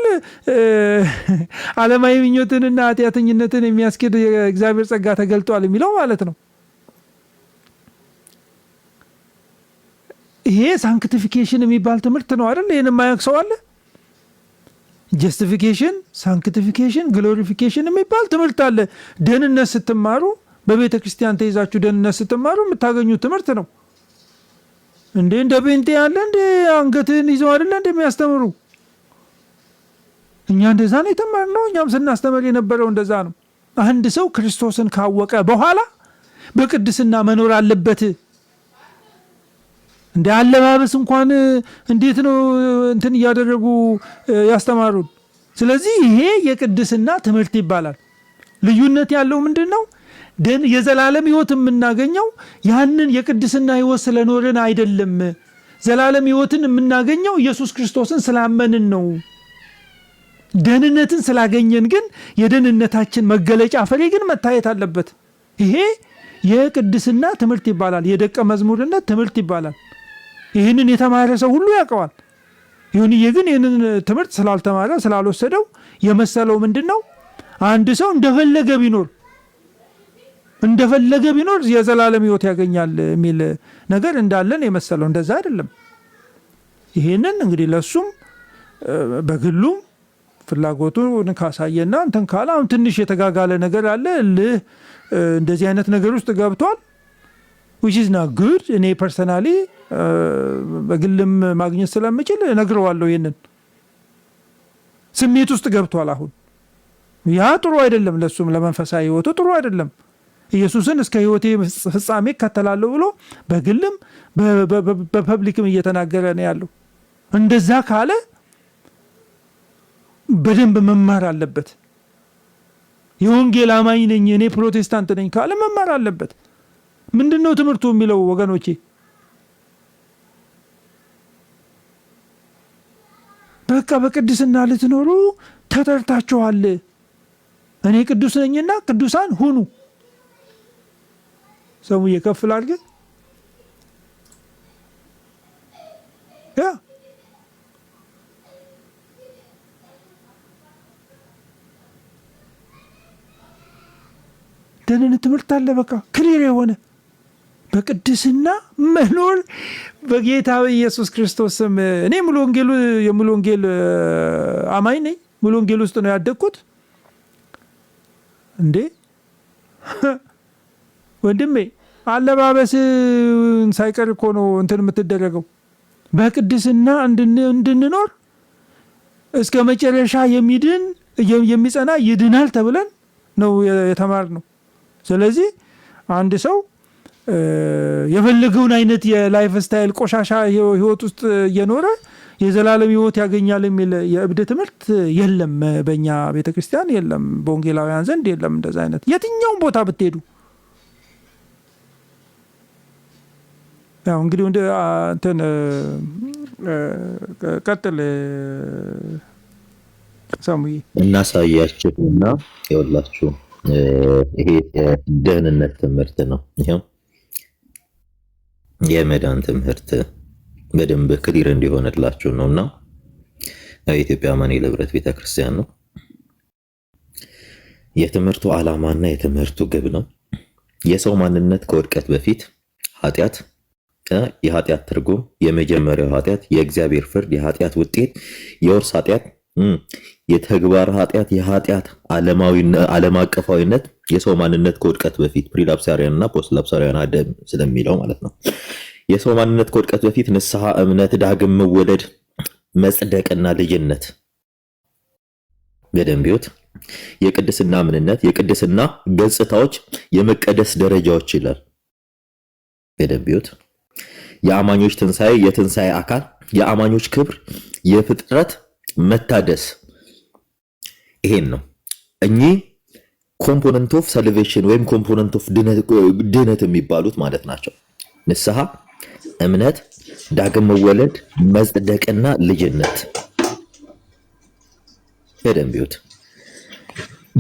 S1: ዓለማዊ ምኞትንና ኃጢአተኝነትን የሚያስኬድ የእግዚአብሔር ጸጋ ተገልጧል የሚለው ማለት ነው። ይሄ ሳንክቲፊኬሽን የሚባል ትምህርት ነው አይደል? ይሄን የማያውቅ ሰው አለ? ጀስቲፊኬሽን፣ ሳንክቲፊኬሽን፣ ግሎሪፊኬሽን የሚባል ትምህርት አለ። ደህንነት ስትማሩ በቤተ ክርስቲያን ተይዛችሁ ደህንነት ስትማሩ የምታገኙት ትምህርት ነው እንደ ጴንጤ ያለ እንደ አንገትን ይዘው አይደለ እንደሚያስተምሩ። እኛ እንደዛ ነው የተማርነው። እኛም ስናስተምር የነበረው እንደዛ ነው። አንድ ሰው ክርስቶስን ካወቀ በኋላ በቅድስና መኖር አለበት። እንደ አለባበስ እንኳን እንዴት ነው እያደረጉ ያስተማሩን። ስለዚህ ይሄ የቅድስና ትምህርት ይባላል። ልዩነት ያለው ምንድነው? የዘላለም ህይወት የምናገኘው ያንን የቅድስና ህይወት ስለኖርን አይደለም። ዘላለም ህይወትን የምናገኘው ኢየሱስ ክርስቶስን ስላመንን ነው። ደህንነትን ስላገኘን ግን የደህንነታችን መገለጫ ፍሬ ግን መታየት አለበት። ይሄ የቅድስና ትምህርት ይባላል። የደቀ መዝሙርነት ትምህርት ይባላል። ይህንን የተማረ ሰው ሁሉ ያውቀዋል። ይሁንዬ ግን ይህንን ትምህርት ስላልተማረ ስላልወሰደው የመሰለው ምንድነው? አንድ ሰው እንደፈለገ ቢኖር የዘላለም ህይወት ያገኛል የሚል ነገር እንዳለን የመሰለው። እንደዛ አይደለም። ይህንን እንግዲህ ለሱም በግሉም ፍላጎቱን ካሳየና እንትን ካለ አሁን ትንሽ የተጋጋለ ነገር አለ። እንደዚህ አይነት ነገር ውስጥ ገብቷል which is not good። እኔ ፐርሰናሊ በግልም ማግኘት ስለምችል እነግረዋለሁ። ይሄንን ስሜት ውስጥ ገብቷል። አሁን ያ ጥሩ አይደለም፣ ለሱም ለመንፈሳዊ ህይወቱ ጥሩ አይደለም። ኢየሱስን እስከ ህይወቴ ፍጻሜ ከተላለሁ ብሎ በግልም በፐብሊክም እየተናገረ ነው ያለው። እንደዛ ካለ በደንብ መማር አለበት። የወንጌል አማኝ ነኝ እኔ ፕሮቴስታንት ነኝ ካለ መማር አለበት። ምንድነው ትምህርቱ የሚለው ወገኖቼ? በቃ በቅድስና ልትኖሩ ተጠርታችኋል። እኔ ቅዱስ ነኝና ቅዱሳን ሁኑ። ሰው ይከፍላል ግን ደህንነት ትምህርት አለ። በቃ ክሊር የሆነ በቅድስና መኖር በጌታ ኢየሱስ ክርስቶስ ስም። እኔ ሙሉ ወንጌል አማኝ ነኝ። ሙሉ ወንጌል ውስጥ ነው ያደግኩት። እንዴ ወንድሜ አለባበስ ሳይቀር እኮ ነው እንትን የምትደረገው። በቅድስና እንድንኖር እስከ መጨረሻ የሚጸና ይድናል ተብለን ነው የተማርነው። ስለዚህ አንድ ሰው የፈለገውን አይነት የላይፍ ስታይል ቆሻሻ ህይወት ውስጥ እየኖረ የዘላለም ህይወት ያገኛል የሚል የእብድ ትምህርት የለም። በእኛ ቤተክርስቲያን የለም፣ በወንጌላውያን ዘንድ የለም እንደዛ አይነት። የትኛውም ቦታ ብትሄዱ ያው እንግዲህ እንትን ቀጥል ሰሙዬ
S2: እናሳያችሁና ይኸውላችሁ ይሄ የደህንነት ትምህርት ነው። ይሄው የመዳን ትምህርት በደንብ ክሊር እንዲሆንላችሁ ነውና የኢትዮጵያ አማኑኤል ህብረት ቤተክርስቲያን ነው። የትምህርቱ ዓላማና የትምህርቱ ግብ ነው የሰው ማንነት ከውድቀት በፊት ኃጢአት፣ የኃጢአት ትርጉም፣ የመጀመሪያው ኃጢአት፣ የእግዚአብሔር ፍርድ፣ የኃጢአት ውጤት፣ የውርስ ኃጢአት፣ የተግባር ኃጢአት፣ የኃጢአት ዓለም አቀፋዊነት፣ የሰው ማንነት ከውድቀት በፊት ፕሪላፕሳሪያን እና ፖስትላፕሳሪያን አደም ስለሚለው ማለት ነው። የሰው ማንነት ከውድቀት በፊት ንስሐ፣ እምነት፣ ዳግም መወለድ፣ መጽደቅና ልጅነት በደንብ ይወት የቅድስና ምንነት፣ የቅድስና ገጽታዎች፣ የመቀደስ ደረጃዎች ይላል። በደንብ ይወት የአማኞች ትንሣኤ፣ የትንሣኤ አካል፣ የአማኞች ክብር፣ የፍጥረት መታደስ። ይሄን ነው እኚህ ኮምፖነንት ኦፍ ሳልቬሽን ወይም ኮምፖነንት ኦፍ ድነት የሚባሉት ማለት ናቸው። ንስሐ፣ እምነት፣ ዳግም መወለድ፣ መጽደቅና ልጅነት። በደንብ ይወት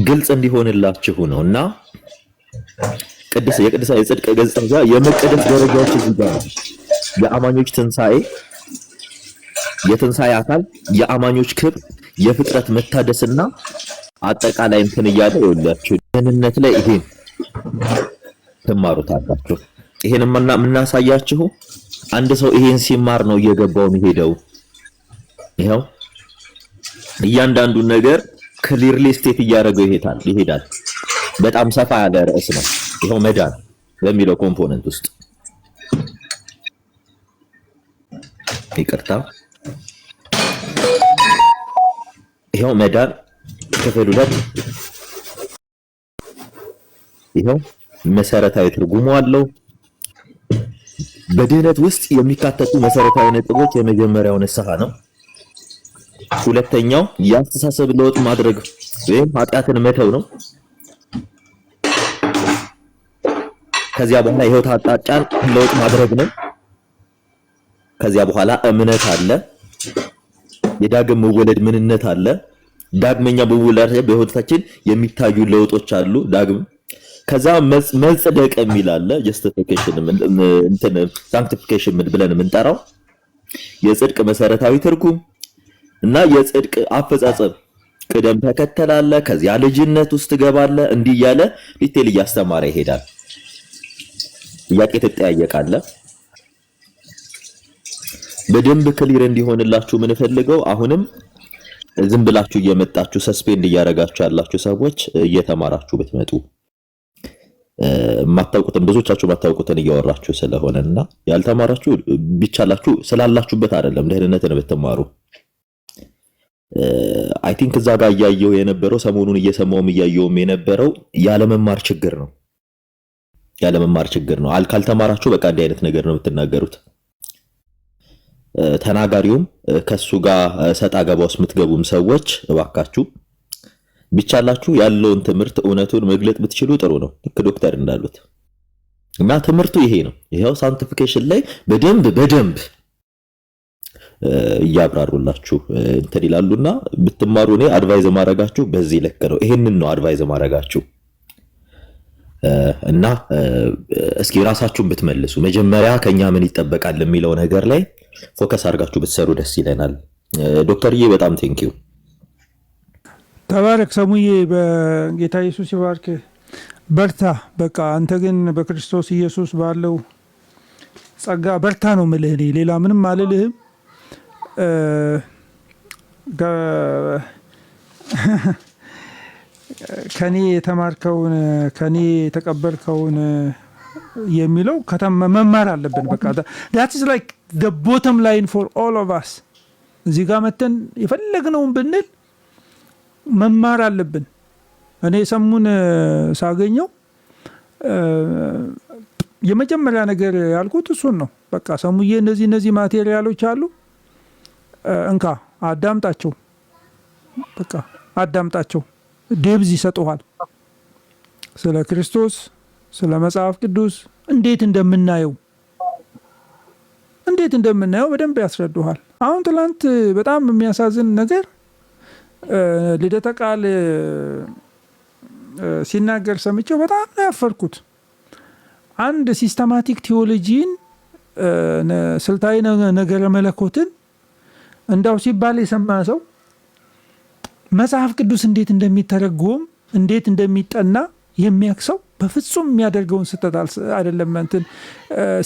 S2: ግልጽ እንዲሆንላችሁ ነውና የቅድስና የጽድቅ ገጽታ የመቀደስ ደረጃዎች እዚህ ጋር ነው። የአማኞች ትንሣኤ፣ የትንሣኤ አካል፣ የአማኞች ክብር፣ የፍጥረት መታደስና አጠቃላይ እንትን እያለ ይኸውላችሁ ደህንነት ላይ ይሄን ትማሩታላችሁ። ይሄን የምናሳያችሁ አንድ ሰው ይሄን ሲማር ነው እየገባው የሚሄደው። ይሄው እያንዳንዱን ነገር ክሊርሊ ስቴት እያደረገው ይሄዳል። በጣም ሰፋ ያለ ርዕስ ነው። ይሄው መዳን በሚለው ኮምፖነንት ውስጥ ይቅርታ፣ ይሄው መዳን ክፍል 2 ይሄው መሰረታዊ ትርጉሙ አለው። በድህነት ውስጥ የሚካተቱ መሰረታዊ ነጥቦች የመጀመሪያው ንስሐ ነው። ሁለተኛው የአስተሳሰብ ለውጥ ማድረግ ወይም ኃጢአትን መተው ነው። ከዚያ በኋላ የህይወት አቅጣጫን ለውጥ ማድረግ ነው። ከዚያ በኋላ እምነት አለ። የዳግም መወለድ ምንነት አለ። ዳግመኛ መወለድ በህይወታችን የሚታዩ ለውጦች አሉ። ዳግም ከዛ መጽደቅ የሚል አለ። ጀስቲፊኬሽን ሳንክቲፊኬሽን ብለን የምንጠራው የጽድቅ መሰረታዊ ትርጉም እና የጽድቅ አፈጻጸም ቅደም ተከተል አለ። ከዚያ ልጅነት ውስጥ ገባለ። እንዲህ እያለ ዲቴል እያስተማረ ይሄዳል። ጥያቄ ትጠያየቃለህ። በደንብ ክሊር እንዲሆንላችሁ ምን ፈልገው አሁንም ዝም ብላችሁ እየመጣችሁ ሰስፔንድ እያደረጋችሁ ያላችሁ ሰዎች እየተማራችሁ ብትመጡ ማታውቁትን ብዙዎቻችሁ ማታውቁትን እያወራችሁ ስለሆነና ያልተማራችሁ ቢቻላችሁ ስላላችሁበት አይደለም ደህንነትን ብትማሩ አይ ቲንክ እዛ ጋር እያየው የነበረው ሰሞኑን እየሰማውም እያየውም የነበረው ያለመማር ችግር ነው። ያለመማር ችግር ነው። ካልተማራችሁ በቃ እንዲህ አይነት ነገር ነው የምትናገሩት። ተናጋሪውም ከሱ ጋር ሰጣ ገባ ውስጥ የምትገቡም ሰዎች እባካችሁ ቢቻላችሁ ያለውን ትምህርት እውነቱን መግለጥ ብትችሉ ጥሩ ነው። ልክ ዶክተር እንዳሉት እና ትምህርቱ ይሄ ነው። ይሄው ሳንቲፊኬሽን ላይ በደንብ እያብራሩላችሁ እንትን ይላሉና ብትማሩ እኔ አድቫይዝ ማድረጋችሁ በዚህ ልክ ነው። ይሄንን ነው አድቫይዝ ማድረጋችሁ እና እስኪ ራሳችሁን ብትመልሱ መጀመሪያ ከኛ ምን ይጠበቃል የሚለው ነገር ላይ ፎከስ አድርጋችሁ ብትሰሩ ደስ ይለናል። ዶክተርዬ በጣም ቴንኪዩ።
S1: ተባረክ ሰሙዬ፣ በጌታ ኢየሱስ ይባርክ። በርታ። በቃ አንተ ግን በክርስቶስ ኢየሱስ ባለው ጸጋ በርታ ነው የምልህ። እኔ ሌላ ምንም አልልህም። ከኔ የተማርከውን ከኔ የተቀበልከውን የሚለው መማር አለብን። በቃ that is like the bottom line for all of us። እዚህ ጋር መተን የፈለግነውን ብንል መማር አለብን። እኔ ሰሙን ሳገኘው የመጀመሪያ ነገር ያልኩት እሱን ነው። በቃ ሰሙዬ እነዚህ ማቴሪያሎች አሉ፣ እንካ አዳምጣቸው፣ በቃ አዳምጣቸው። ዴብዝ ይሰጡሃል። ስለ ክርስቶስ፣ ስለ መጽሐፍ ቅዱስ እንዴት እንደምናየው በደንብ ያስረዱሃል። አሁን ትላንት በጣም የሚያሳዝን ነገር ልደተ ቃል ሲናገር ሰምቼው በጣም ነው ያፈርኩት። አንድ ሲስተማቲክ ቴዎሎጂን ስልታዊ ነገረ መለኮትን እንዳው ሲባል የሰማ ሰው መጽሐፍ ቅዱስ እንዴት እንደሚተረጎም እንዴት እንደሚጠና የሚያክሰው በፍጹም የሚያደርገውን ስህተት አይደለም እንትን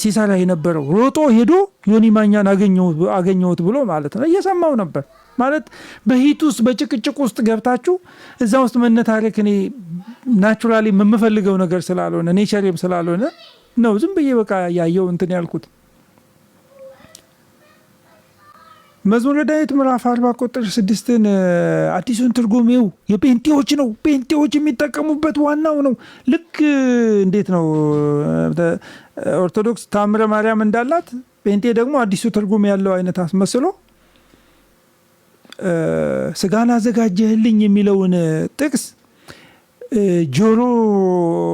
S1: ሲሰራ የነበረው ሮጦ ሄዶ ዮኒ ማኛን አገኘሁት ብሎ ማለት ነው። እየሰማው ነበር ማለት በሂት ውስጥ በጭቅጭቅ ውስጥ ገብታችሁ እዛ ውስጥ መነታረክ እኔ ናቹራሊ የምፈልገው ነገር ስላልሆነ ኔቸርም ስላልሆነ ነው ዝም ብዬ በቃ ያየው እንትን ያልኩት። መዝሙረ ዳዊት ምዕራፍ 40 ቁጥር 6ን አዲሱን ትርጉሜው የጴንጤዎች ነው። ጴንጤዎች የሚጠቀሙበት ዋናው ነው። ልክ እንዴት ነው ኦርቶዶክስ ታምረ ማርያም እንዳላት ጴንጤ ደግሞ አዲሱ ትርጉም ያለው አይነት አስመስሎ ስጋን አዘጋጀህልኝ የሚለውን ጥቅስ ጆሮ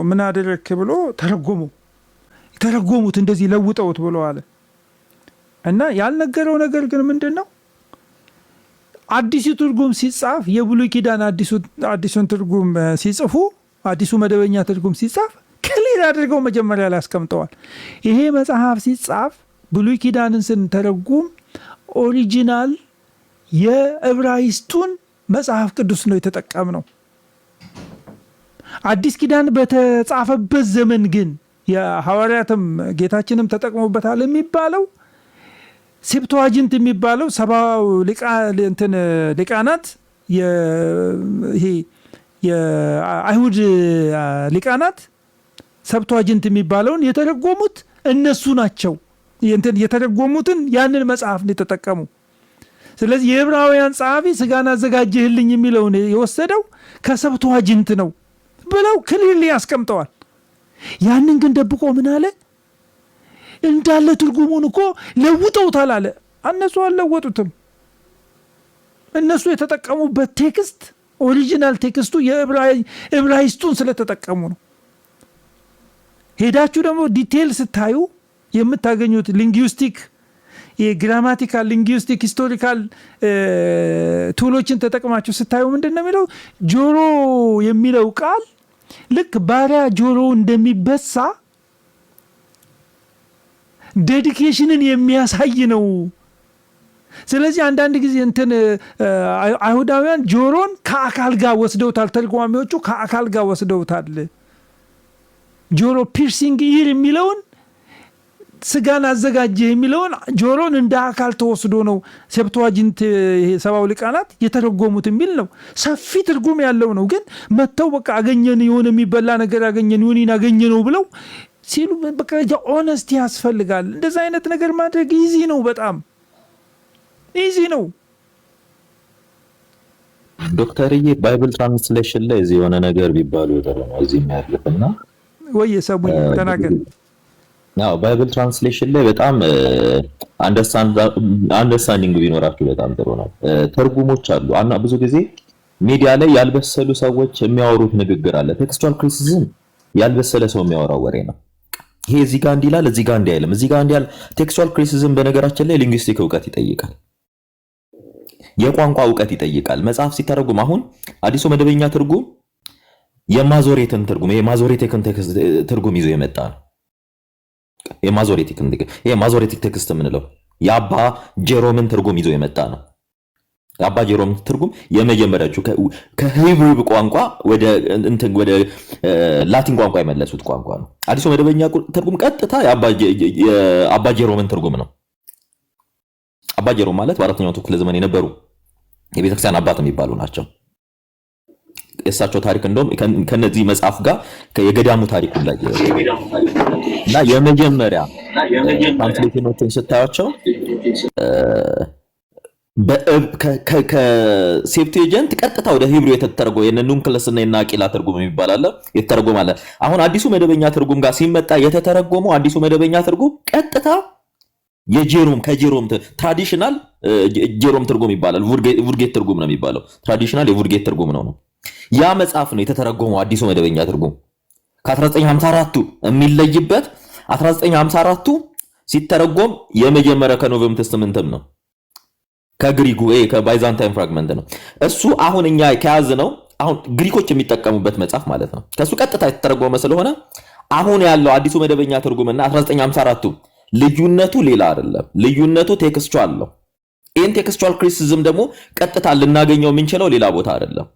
S1: ምን አደረክ ብሎ ተረጎሙት እንደዚህ ለውጠውት ብሎ አለ። እና ያልነገረው ነገር ግን ምንድነው? አዲሱ ትርጉም ሲጻፍ የብሉይ ኪዳን አዲሱን ትርጉም ሲጽፉ አዲሱ መደበኛ ትርጉም ሲጻፍ ክሊር አድርገው መጀመሪያ ላይ አስቀምጠዋል። ይሄ መጽሐፍ ሲጻፍ ብሉይ ኪዳንን ስንተረጉም ኦሪጂናል የዕብራይስጡን መጽሐፍ ቅዱስ ነው የተጠቀምነው። አዲስ ኪዳን በተጻፈበት ዘመን ግን የሐዋርያትም ጌታችንም ተጠቅሞበታል የሚባለው ሴፕቱዋጂንት የሚባለው ሰባው ሊቃናት ይሄ የአይሁድ ሊቃናት ሴፕቱዋጂንት የሚባለውን የተረጎሙት እነሱ ናቸው። የተረጎሙትን ያንን መጽሐፍ ነው የተጠቀሙ። ስለዚህ የዕብራውያን ጸሐፊ ስጋን አዘጋጀህልኝ የሚለውን የወሰደው ከሴፕቱዋጂንት ነው ብለው ክሊርሊ ያስቀምጠዋል። ያንን ግን ደብቆ ምን አለ? እንዳለ ትርጉሙን እኮ ለውጠውታል አለ። እነሱ አልለወጡትም። እነሱ የተጠቀሙበት ቴክስት ኦሪጂናል ቴክስቱ የዕብራይስጡን ስለተጠቀሙ ነው። ሄዳችሁ ደግሞ ዲቴል ስታዩ የምታገኙት ሊንግዊስቲክ የግራማቲካል ሊንግዊስቲክ ሂስቶሪካል ቱሎችን ተጠቅማችሁ ስታዩ ምንድን ነው የሚለው? ጆሮ የሚለው ቃል ልክ ባሪያ ጆሮ እንደሚበሳ ዴዲኬሽንን የሚያሳይ ነው። ስለዚህ አንዳንድ ጊዜ አይሁዳውያን ጆሮን ከአካል ጋር ወስደውታል። ተርጓሚዎቹ ከአካል ጋር ወስደውታል። ጆሮ ፒርሲንግ ኢር የሚለውን ስጋን አዘጋጀህ የሚለውን ጆሮን እንደ አካል ተወስዶ ነው ሴፕቱዋጂንት ሰባው ሊቃናት የተረጎሙት የሚል ነው። ሰፊ ትርጉም ያለው ነው። ግን መተው በቃ አገኘን የሆነ የሚበላ ነገር አገኘን ዮኒን አገኘ ነው ብለው ሲሉ በቃ ኦነስቲ ያስፈልጋል። እንደዛ አይነት ነገር ማድረግ ኢዚ ነው፣ በጣም ኢዚ ነው።
S2: ዶክተርዬ ባይብል ትራንስሌሽን ላይ እዚህ የሆነ ነገር ቢባሉ ይደረ ነው እዚህ የሚያልፍና
S1: ወይ ሰሙኝ ተናገር።
S2: ያው ባይብል ትራንስሌሽን ላይ በጣም አንደርስታንዲንግ ቢኖራችሁ በጣም ጥሩ ነው። ተርጉሞች አሉ እና ብዙ ጊዜ ሚዲያ ላይ ያልበሰሉ ሰዎች የሚያወሩት ንግግር አለ። ቴክስቹዋል ክሪቲሲዝም ያልበሰለ ሰው የሚያወራው ወሬ ነው። ይሄ እዚህ ጋር እንዲህ ይላል፣ እዚህ ጋር እንዲህ አይልም፣ እዚህ ጋር እንዲህ ያለ። ቴክስቹዋል ክሪቲሲዝም በነገራችን ላይ ሊንግዊስቲክ ዕውቀት ይጠይቃል፣ የቋንቋ ዕውቀት ይጠይቃል። መጽሐፍ ሲተረጉም አሁን አዲሱ መደበኛ ትርጉም የማዞሬትን ትርጉም የማዞሬቲክን ትርጉም ይዞ የመጣ ነው። የማዞሬቲክ ቴክስት የምንለው የአባ ጄሮምን ትርጉም ይዞ የመጣ ነው። የአባ ጄሮም ትርጉም የመጀመሪያችሁ ከሂብሩ ቋንቋ ወደ ላቲን ቋንቋ የመለሱት ቋንቋ ነው። አዲሱ መደበኛ ትርጉም ቀጥታ የአባ ጄሮምን ትርጉም ነው። አባ ጄሮም ማለት በአራተኛው ክፍለ ዘመን የነበሩ የቤተክርስቲያን አባት የሚባሉ ናቸው። የእሳቸው ታሪክ እንደውም ከነዚህ መጽሐፍ ጋር የገዳሙ ታሪክ ላይ እና የመጀመሪያ ትራንስሌሽኖችን ስታያቸው ከሴፕቱጀንት ቀጥታ ወደ ሂብሩ የተተረጎመ የኑንክለስ እና የናቂላ ትርጉም የሚባል አለ የተተረጎመ አለ። አሁን አዲሱ መደበኛ ትርጉም ጋር ሲመጣ የተተረጎመው አዲሱ መደበኛ ትርጉም ቀጥታ ከጄሮም ትራዲሽናል ጄሮም ትርጉም ይባላል። ቡርጌት ትርጉም ነው የሚባለው። ትራዲሽናል የቡርጌት ትርጉም ነው። ያ መጽሐፍ ነው የተተረጎመው አዲሱ መደበኛ ትርጉም ከ1954ቱ የሚለይበት 1954ቱ ሲተረጎም የመጀመሪያ ከኖቨም ቴስተመንትም ነው ከግሪኩ ከባይዛንታይን ፍራግመንት ነው እሱ። አሁን እኛ ከያዝ ነው አሁን ግሪኮች የሚጠቀሙበት መጽሐፍ ማለት ነው። ከሱ ቀጥታ የተተረጎመ ስለሆነ አሁን ያለው አዲሱ መደበኛ ትርጉምና 1954ቱ ልዩነቱ ሌላ አይደለም። ልዩነቱ ቴክስቹዋል ነው። ይሄን ቴክስቹዋል ክሪቲሲዝም ደግሞ ቀጥታ ልናገኘው የምንችለው ሌላ ቦታ አይደለም።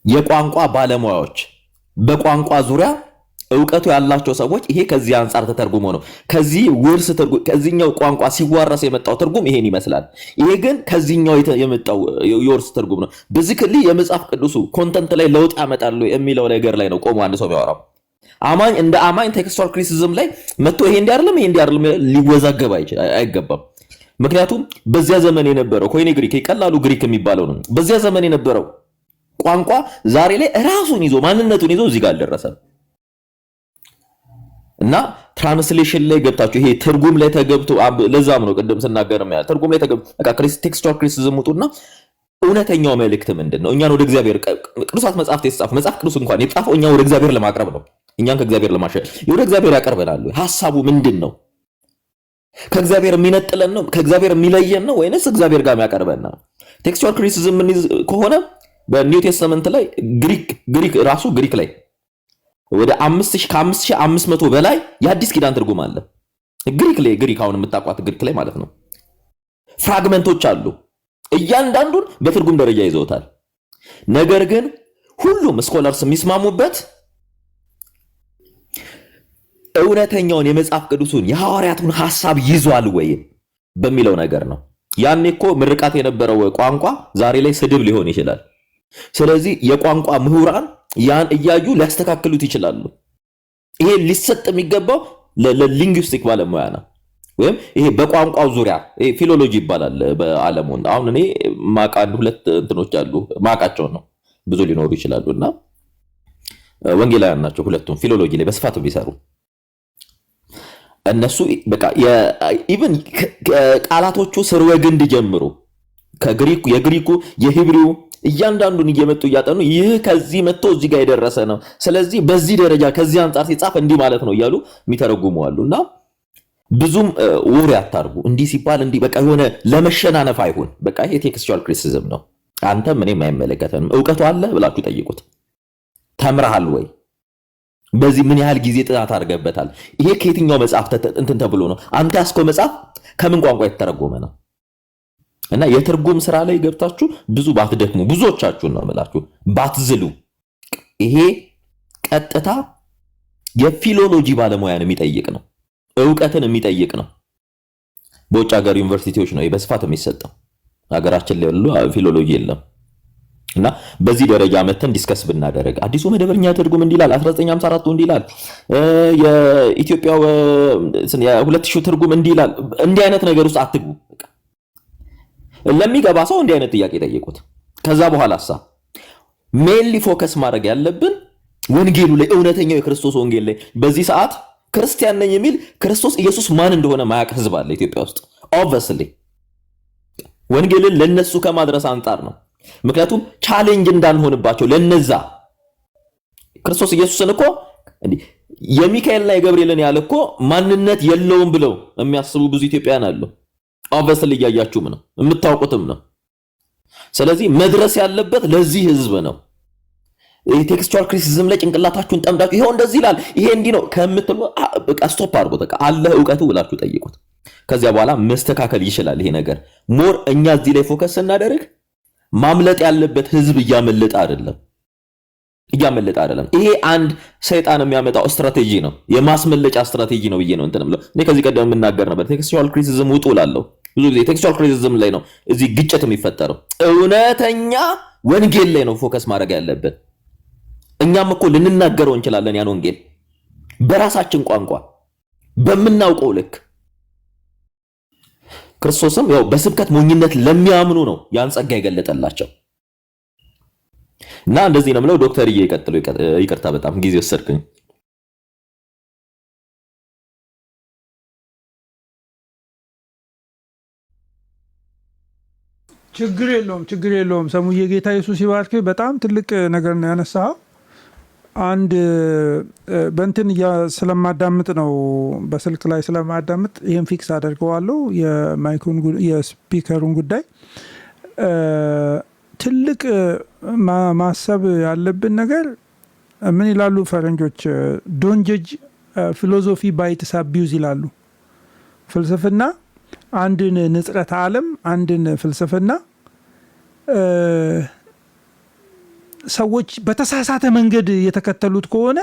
S2: የቋንቋ ባለሙያዎች በቋንቋ ዙሪያ ዕውቀቱ ያላቸው ሰዎች ይሄ ከዚህ አንፃር ተተርጉሞ ነው ከዚህ ውርስ ትርጉም ከዚህኛው ቋንቋ ሲዋረስ የመጣው ትርጉም ይሄን ይመስላል። ይሄ ግን ከዚህኛው የመጣው የውርስ ትርጉም ነው። በዚህክሊ የመጽሐፍ ቅዱሱ ኮንተንት ላይ ለውጥ ያመጣሉ የሚለው ነገር ላይ ነው ቆሞ አንድ ሰው የሚያወራው። አማኝ እንደ አማኝ ቴክስቹዋል ክሪቲሲዝም ላይ መጥቶ ይሄ እንዲህ አይደለም ሊወዛገብ አይገባም። ምክንያቱም በዚያ ዘመን የነበረው ኮይኔ ግሪክ የቀላሉ ግሪክ የሚባለው ነው። በዚያ ዘመን የነበረው ቋንቋ ዛሬ ላይ ራሱን ይዞ ማንነቱን ይዞ እዚህ ጋር አልደረሰም እና ትራንስሌሽን ላይ ገብታችሁ ይሄ ትርጉም ላይ ተገብቶ ለዛም ነው ቅድም ስናገርም ያ ትርጉም ላይ ተገብቶ በቃ ቴክስቹዋል ክሪቲሲዝም ውጡና እውነተኛው መልእክት ምንድነው? እኛን ወደ እግዚአብሔር ቅዱሳት መጽሐፍት የተጻፉ መጽሐፍ ቅዱስ እንኳን የጻፈው እኛን ወደ እግዚአብሔር ለማቅረብ ነው። እኛን ከእግዚአብሔር ለማሸል ወደ እግዚአብሔር ያቀርበናል። ሐሳቡ ምንድነው? ከእግዚአብሔር የሚነጥለን ነው? ከእግዚአብሔር የሚለየን ነው ወይንስ እግዚአብሔር ጋር የሚያቀርበን ነው? ቴክስቹዋል ክሪቲሲዝም ምን ከሆነ በኒው ቴስተመንት ላይ ግሪክ ራሱ ግሪክ ላይ ወደ 5500 በላይ የአዲስ ኪዳን ትርጉም አለ። ግሪክ አሁን የምታቋት ግሪክ ላይ ማለት ነው ፍራግመንቶች አሉ። እያንዳንዱን በትርጉም ደረጃ ይዘውታል። ነገር ግን ሁሉም ስኮላርስ የሚስማሙበት እውነተኛውን የመጽሐፍ ቅዱሱን የሐዋርያቱን ሐሳብ ይዟል ወይ በሚለው ነገር ነው። ያኔ እኮ ምርቃት የነበረው ቋንቋ ዛሬ ላይ ስድብ ሊሆን ይችላል። ስለዚህ የቋንቋ ምሁራን ያን እያዩ ሊያስተካክሉት ይችላሉ። ይሄ ሊሰጥ የሚገባው ለሊንጉስቲክ ባለሙያ ነው። ወይም ይሄ በቋንቋው ዙሪያ ይሄ ፊሎሎጂ ይባላል በዓለሙ። አሁን እኔ ማቃን ሁለት እንትኖች አሉ ማቃቸው ነው ብዙ ሊኖሩ ይችላሉና ወንጌላውያን ናቸው ሁለቱም ፊሎሎጂ ላይ በስፋት ቢሰሩ እነሱ በቃ ኢቭን ቃላቶቹ ስርወ ግንድ ጀምሮ የግሪኩ የሂብሪው እያንዳንዱን እየመጡ እያጠኑ ይህ ከዚህ መጥቶ እዚህ ጋር የደረሰ ነው፣ ስለዚህ በዚህ ደረጃ ከዚህ አንፃር ሲጻፍ እንዲህ ማለት ነው እያሉ የሚተረጉሙ አሉና ብዙም ወሬ አታርጉ። እንዲህ ሲባል እንዲህ በቃ የሆነ ለመሸናነፍ አይሁን። በቃ ይሄ ቴክስቹዋል ክሪቲሲዝም ነው። አንተ ምንም አይመለከተንም። ዕውቀቱ አለ ብላችሁ ጠይቁት። ተምረሃል ወይ? በዚህ ምን ያህል ጊዜ ጥናት አድርገበታል? ይሄ ከየትኛው መጽሐፍ እንትን ተብሎ ነው? አንተ ያስከው መጽሐፍ ከምን ቋንቋ የተተረጎመ ነው? እና የትርጉም ስራ ላይ ገብታችሁ ብዙ ባትደክሙ፣ ብዙዎቻችሁን ነው የምላችሁ ባትዝሉ። ይሄ ቀጥታ የፊሎሎጂ ባለሙያን የሚጠይቅ ነው፣ ዕውቀትን የሚጠይቅ ነው። በውጭ ሀገር ዩኒቨርሲቲዎች ነው በስፋት የሚሰጠው። ሀገራችን ላይ ያሉ ፊሎሎጂ የለም። እና በዚህ ደረጃ መተን ዲስከስ ብናደርግ አዲሱ መደበኛ ትርጉም እንዲላል 1954 እንዲላል የኢትዮጵያው የ2000 ትርጉም እንዲላል። እንዲህ አይነት ነገር ውስጥ አትግቡ። ለሚገባ ሰው እንዲህ አይነት ጥያቄ ጠይቁት። ከዛ በኋላሳ ሜንሊ ፎከስ ማድረግ ያለብን ወንጌሉ ላይ፣ እውነተኛው የክርስቶስ ወንጌል ላይ። በዚህ ሰዓት ክርስቲያን ነኝ የሚል ክርስቶስ ኢየሱስ ማን እንደሆነ ማያውቅ ህዝብ አለ ኢትዮጵያ ውስጥ። ኦብቪየስሊ ወንጌልን ለነሱ ከማድረስ አንጻር ነው። ምክንያቱም ቻሌንጅ እንዳንሆንባቸው ለነዛ ክርስቶስ ኢየሱስን እኮ የሚካኤልና የገብርኤልን ያለ እኮ ማንነት የለውም ብለው የሚያስቡ ብዙ ኢትዮጵያውያን አሉ። ኦብቪየስሊ እያያችሁም ነው የምታውቁትም ነው። ስለዚህ መድረስ ያለበት ለዚህ ህዝብ ነው። ቴክስቹዋል ክሪቲሲዝም ላይ ጭንቅላታችሁን ጠምዳችሁ ይሄው እንደዚህ ይላል ይሄ እንዲህ ነው ከምትሉ በቃ ስቶፕ አድርጉት። በቃ አለ ዕውቀቱ ብላችሁ ጠይቁት። ከዚያ በኋላ መስተካከል ይችላል ይሄ ነገር። ሞር እኛ እዚህ ላይ ፎከስ እናደርግ። ማምለጥ ያለበት ህዝብ እያመለጠ አይደለም። ይሄ አንድ ሰይጣን የሚያመጣው ስትራቴጂ ነው፣ የማስመለጫ ስትራቴጂ ነው ብዬ ነው እንትን ብለው እኔ ከዚህ ቀደም የምናገር ነበር። ቴክስቹዋል ክሪቲሲዝም ውጡ እላለሁ ብዙ ጊዜ። ቴክስቹዋል ክሪቲሲዝም ላይ ነው እዚህ ግጭት የሚፈጠረው። እውነተኛ ወንጌል ላይ ነው ፎከስ ማድረግ ያለብን። እኛም እኮ ልንናገረው እንችላለን ያን ወንጌል በራሳችን ቋንቋ በምናውቀው ልክ። ክርስቶስም ያው በስብከት ሞኝነት ለሚያምኑ ነው ያን ጸጋ የገለጠላቸው እና እንደዚህ ነው የምለው። ዶክተርዬ ይቀጥሉ። ይቅርታ በጣም ጊዜ ወሰድኩኝ።
S1: ችግር የለውም ሰሙዬ። ጌታ ኢየሱስ ይባርክ። በጣም ትልቅ ነገር ነው ያነሳው። አንድ በእንትን ስለማዳምጥ ነው በስልክ ላይ ስለማዳምጥ ይህን ፊክስ አደርገዋለሁ። የማይኩን የስፒከሩን ጉዳይ ትልቅ ማሰብ ያለብን ነገር ምን ይላሉ ፈረንጆች? ዶንት ጀጅ ፊሎዞፊ ባይ ኢትስ አቢዩዝ ይላሉ። ፍልስፍና አንድን ንጽረተ ዓለም አንድን ፍልስፍና ሰዎች በተሳሳተ መንገድ የተከተሉት ከሆነ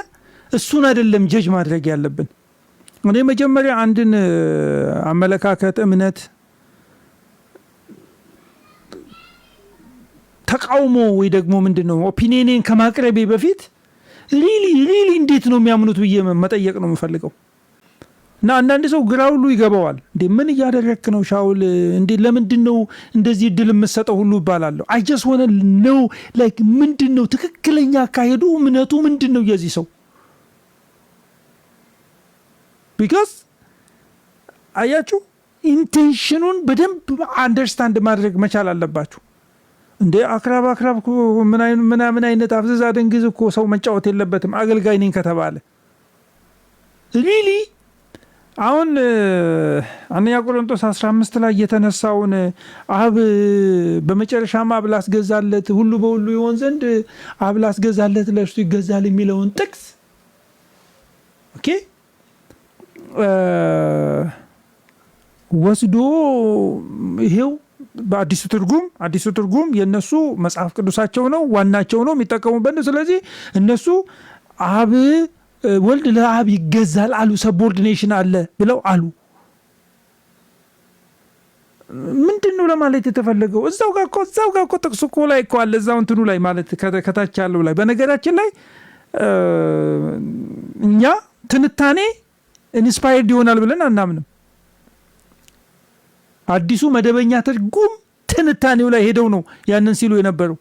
S1: እሱን አይደለም ጀጅ ማድረግ ያለብን። እኔ መጀመሪያ አንድን አመለካከት፣ እምነት ተቃውሞ ወይ ደግሞ ምንድነው ኦፒኒየኔን ከማቅረቤ በፊት ሪሊ እንዴት ነው የሚያምኑት ብዬ መጠየቅ ነው የምፈልገው። እና አንዳንድ ሰው ግራ ሁሉ ይገባዋል። እንዴ ምን እያደረክ ነው ሻውል? እንዴ ለምንድን ነው እንደዚህ እድል የምትሰጠው ሁሉ ይባላለሁ። አይ ጀስት ዋና ነው ላይክ ምንድን ነው ትክክለኛ አካሄዱ፣ እምነቱ ምንድን ነው የዚህ ሰው? ቢካዝ አያችሁ ኢንቴንሽኑን በደንብ አንደርስታንድ ማድረግ መቻል አለባችሁ። እንዴ አክራብ ምን አይነት አፍዝዛ ደንግዝ እኮ ሰው መጫወት የለበትም አገልጋይ ነኝ ከተባለ ሪሊ አሁን አንደኛ ቆሮንቶስ 15 ላይ የተነሳውን አብ በመጨረሻም አብ ላስገዛለት ሁሉ በሁሉ ይሆን ዘንድ አብ ላስገዛለት ለእርሱ ይገዛል የሚለውን ጥቅስ ኦኬ ወስዶ ይሄው በአዲሱ ትርጉም የነሱ መጽሐፍ ቅዱሳቸው ነው፣ ዋናቸው ነው የሚጠቀሙበት። ስለዚህ እነሱ አብ ወልድ ለአብ ይገዛል አሉ፣ ሰቦርዲኔሽን አለ ብለው አሉ። ምንድን ነው ለማለት የተፈለገው? እዛው ጋር እኮ ጥቅሱ እኮ ላይ እኮ አለ፣ እዛው እንትኑ ላይ ማለት ከታች ያለው ላይ። በነገራችን ላይ እኛ ትንታኔ ኢንስፓየርድ ይሆናል ብለን አናምንም። አዲሱ መደበኛ ትርጉም ትንታኔው ላይ ሄደው ነው ያንን ሲሉ የነበረው።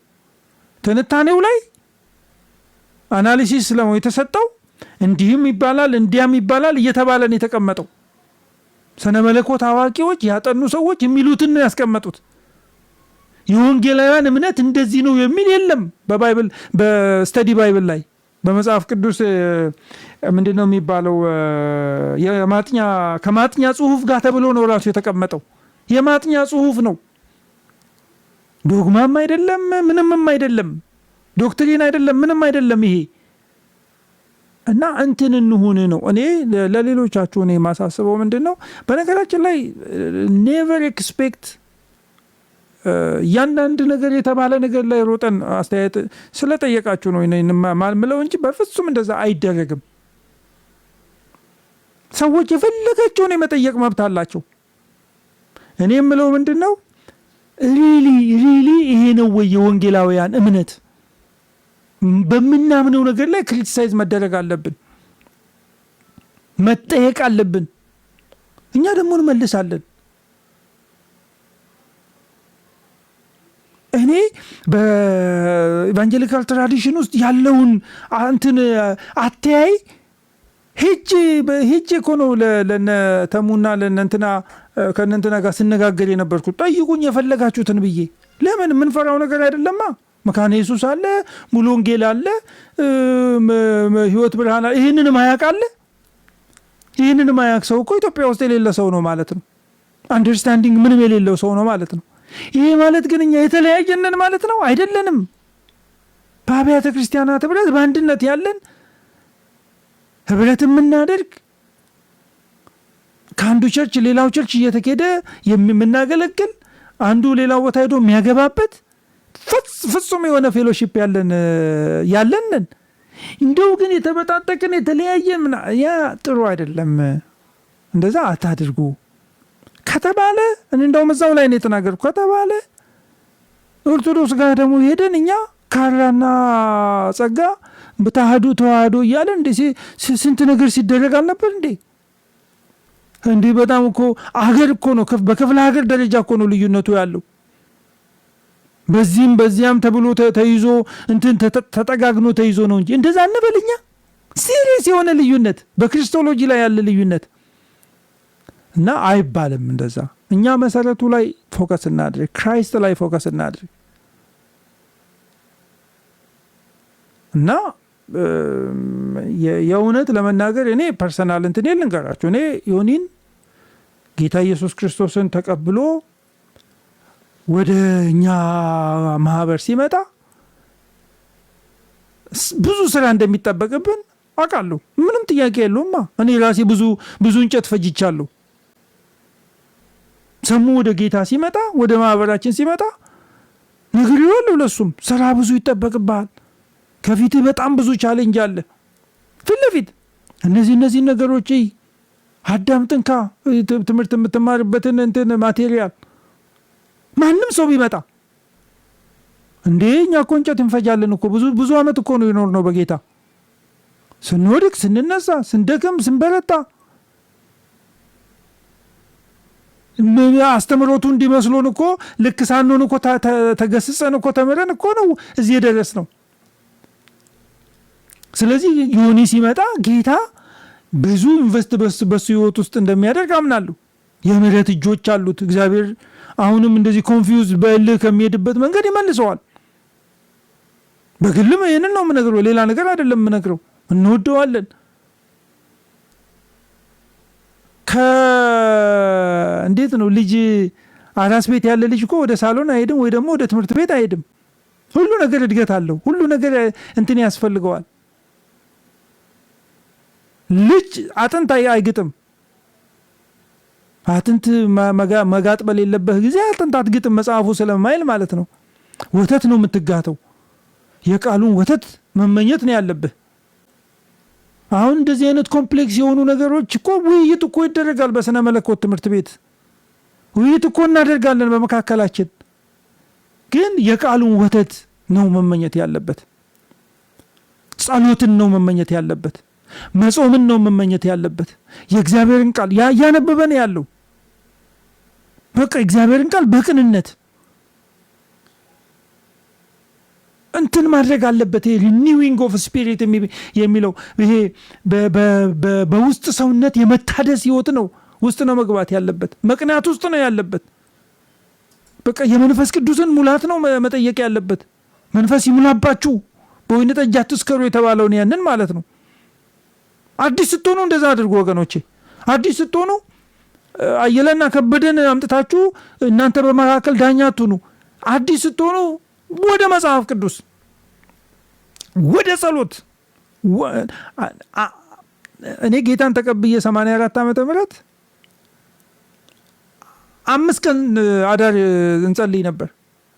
S1: ትንታኔው ላይ አናሊሲስ ስለሆነ የተሰጠው እንዲህም ይባላል እንዲያም ይባላል እየተባለ ነው የተቀመጠው። ስነ መለኮት አዋቂዎች ያጠኑ ሰዎች የሚሉትን ነው ያስቀመጡት። የወንጌላውያን እምነት እንደዚህ ነው የሚል የለም በባይብል በስተዲ ባይብል ላይ በመጽሐፍ ቅዱስ ምንድነው የሚባለው ከማጥኛ ጽሁፍ ጋር ተብሎ ነው ራሱ የተቀመጠው። የማጥኛ ጽሁፍ ነው፣ ዶግማም አይደለም፣ ምንምም አይደለም፣ ዶክትሪን አይደለም፣ ምንም አይደለም ይሄ እና እንትን እንሁን ነው። እኔ ለሌሎቻችሁ እኔ ማሳስበው ምንድን ነው፣ በነገራችን ላይ ኔቨር ኤክስፔክት እያንዳንድ ነገር የተባለ ነገር ላይ ሮጠን አስተያየት ስለጠየቃችሁ ነው ምለው እንጂ በፍጹም እንደዛ አይደረግም። ሰዎች የፈለጋቸውን የመጠየቅ መብት አላቸው። እኔ የምለው ምንድን ነው ሪሊ ይሄ ነው ወይ የወንጌላውያን እምነት? በምናምነው ነገር ላይ ክሪቲሳይዝ መደረግ አለብን፣ መጠየቅ አለብን። እኛ ደግሞ እንመልሳለን። እኔ በኢቫንጀሊካል ትራዲሽን ውስጥ ያለውን እንትን አተያይ ሄጄ እኮ ነው ለነተሙና ለነንትና ከነንትና ጋር ስነጋገር የነበርኩት። ጠይቁኝ የፈለጋችሁትን ብዬ። ለምን የምንፈራው ነገር አይደለማ። መካነ ኢየሱስ አለ፣ ሙሉ ወንጌል አለ፣ ህይወት ብርሃን አለ። ይህንንም አያውቅ አለ። ይህንንም አያውቅ ሰው እኮ ኢትዮጵያ ውስጥ የሌለ ሰው ነው ማለት ነው። አንደርስታንዲንግ ምንም የሌለው ሰው ነው ማለት ነው። ይሄ ማለት ግን እኛ የተለያየንን ማለት ነው አይደለንም። በአብያተ ክርስቲያናት ህብረት በአንድነት ያለን ህብረት የምናደርግ ከአንዱ ቸርች ሌላው ቸርች እየተኬደ የምናገለግል አንዱ ሌላው ቦታ ሄዶ የሚያገባበት ፍጹም የሆነ ፌሎሺፕ ያለንን እንደው ግን የተበጣጠቅን የተለያየን ያ ጥሩ አይደለም። እንደዛ አታድርጉ ከተባለ እንደውም እዛው ላይ ነው የተናገርኩ። ከተባለ ኦርቶዶክስ ጋር ደግሞ ሄደን እኛ ካራና ጸጋ ተዋህዶ እያለን እንደ ስንት ነገር ሲደረግ አልነበር እንዴ? እንዴ በጣም እኮ አገር እኮ ነው፣ በክፍለ ሀገር ደረጃ እኮ ነው ልዩነቱ ያለው። በዚህም በዚያም ተብሎ ተይዞ እንትን ተጠጋግኖ ተይዞ ነው እንጂ እንደዛ እንበልኛ። ሲሪየስ የሆነ ልዩነት በክርስቶሎጂ ላይ ያለ ልዩነት እና አይባልም እንደዛ። እኛ መሰረቱ ላይ ፎከስ እናድርግ፣ ክራይስት ላይ ፎከስ እናድርግ እና የእውነት ለመናገር እኔ ፐርሰናል እንትን ልንገራችሁ። እኔ ዮኒን ጌታ ኢየሱስ ክርስቶስን ተቀብሎ ወደ እኛ ማህበር ሲመጣ ብዙ ስራ እንደሚጠበቅብን አውቃለሁ። ምንም ጥያቄ የለውማ። እኔ ራሴ ብዙ እንጨት ፈጅቻለሁ። ሰሙ ወደ ጌታ ሲመጣ ወደ ማህበራችን ሲመጣ ነግሬዋለሁ። ለሱም ስራ ብዙ ይጠበቅብሃል፣ ከፊትህ በጣም ብዙ ቻሌንጅ አለ ፊት ለፊት። እነዚህ ነገሮች አዳምጥንካ ትምህርት የምትማርበትን እንትን ማቴሪያል ማንም ሰው ቢመጣ እንዴ እኛ እኮ እንጨት እንፈጃለን እኮ ብዙ አመት እኮ ነው የኖርነው በጌታ ስንወድቅ ስንነሳ ስንደክም ስንበረታ አስተምሮቱ እንዲመስሎን እኮ ልክ ሳንሆን እኮ ተገስጸን እኮ ተምረን እኮ ነው እዚህ የደረስ ነው። ስለዚህ ዮኒ ሲመጣ ጌታ ብዙ ኢንቨስት በሱ ህይወት ውስጥ እንደሚያደርግ አምናለሁ። የምህረት እጆች አሉት እግዚአብሔር። አሁንም እንደዚህ ኮንፊውዝ በእልህ ከሚሄድበት መንገድ ይመልሰዋል። በግልም ይህንን ነው የምነግረው፣ ሌላ ነገር አይደለም የምነግረው። እንወደዋለን። እንዴት ነው ልጅ አራስ ቤት ያለ ልጅ እኮ ወደ ሳሎን አይሄድም ወይ ደግሞ ወደ ትምህርት ቤት አይሄድም። ሁሉ ነገር እድገት አለው። ሁሉ ነገር እንትን ያስፈልገዋል። ልጅ አጥንት አይግጥም። አጥንት መጋጥ በሌለበት ጊዜ አጥንት አትግጥም መጽሐፉ ስለማይል ማለት ነው። ወተት ነው የምትጋተው። የቃሉን ወተት መመኘት ነው ያለብህ። አሁን እንደዚህ አይነት ኮምፕሌክስ የሆኑ ነገሮች እኮ ውይይት እኮ ይደረጋል። በስነ መለኮት ትምህርት ቤት ውይይት እኮ እናደርጋለን በመካከላችን። ግን የቃሉን ወተት ነው መመኘት ያለበት። ጸሎትን ነው መመኘት ያለበት። መጾምን ነው መመኘት ያለበት። የእግዚአብሔርን ቃል ያነበበ ነው ያለው። በቃ እግዚአብሔርን ቃል በቅንነት እንትን ማድረግ አለበት። ይሄ ሪኒዊንግ ኦፍ ስፒሪት የሚለው ይሄ በውስጥ ሰውነት የመታደስ ህይወት ነው ውስጥ ነው መግባት ያለበት። መቅናት ውስጥ ነው ያለበት። በቃ የመንፈስ ቅዱስን ሙላት ነው መጠየቅ ያለበት። መንፈስ ይሙላባችሁ በወይን ጠጅ አትስከሩ የተባለውን ያንን ማለት ነው። አዲስ ስትሆኑ እንደዛ አድርጉ ወገኖቼ። አዲስ ስትሆኑ አየለና ከበደን አምጥታችሁ እናንተ በመካከል ዳኛ አትሁኑ። አዲስ ስትሆኑ ወደ መጽሐፍ ቅዱስ ወደ ጸሎት። እኔ ጌታን ተቀብዬ 84 ዓመተ ምህረት 5 ቀን አዳር እንጸልይ ነበር።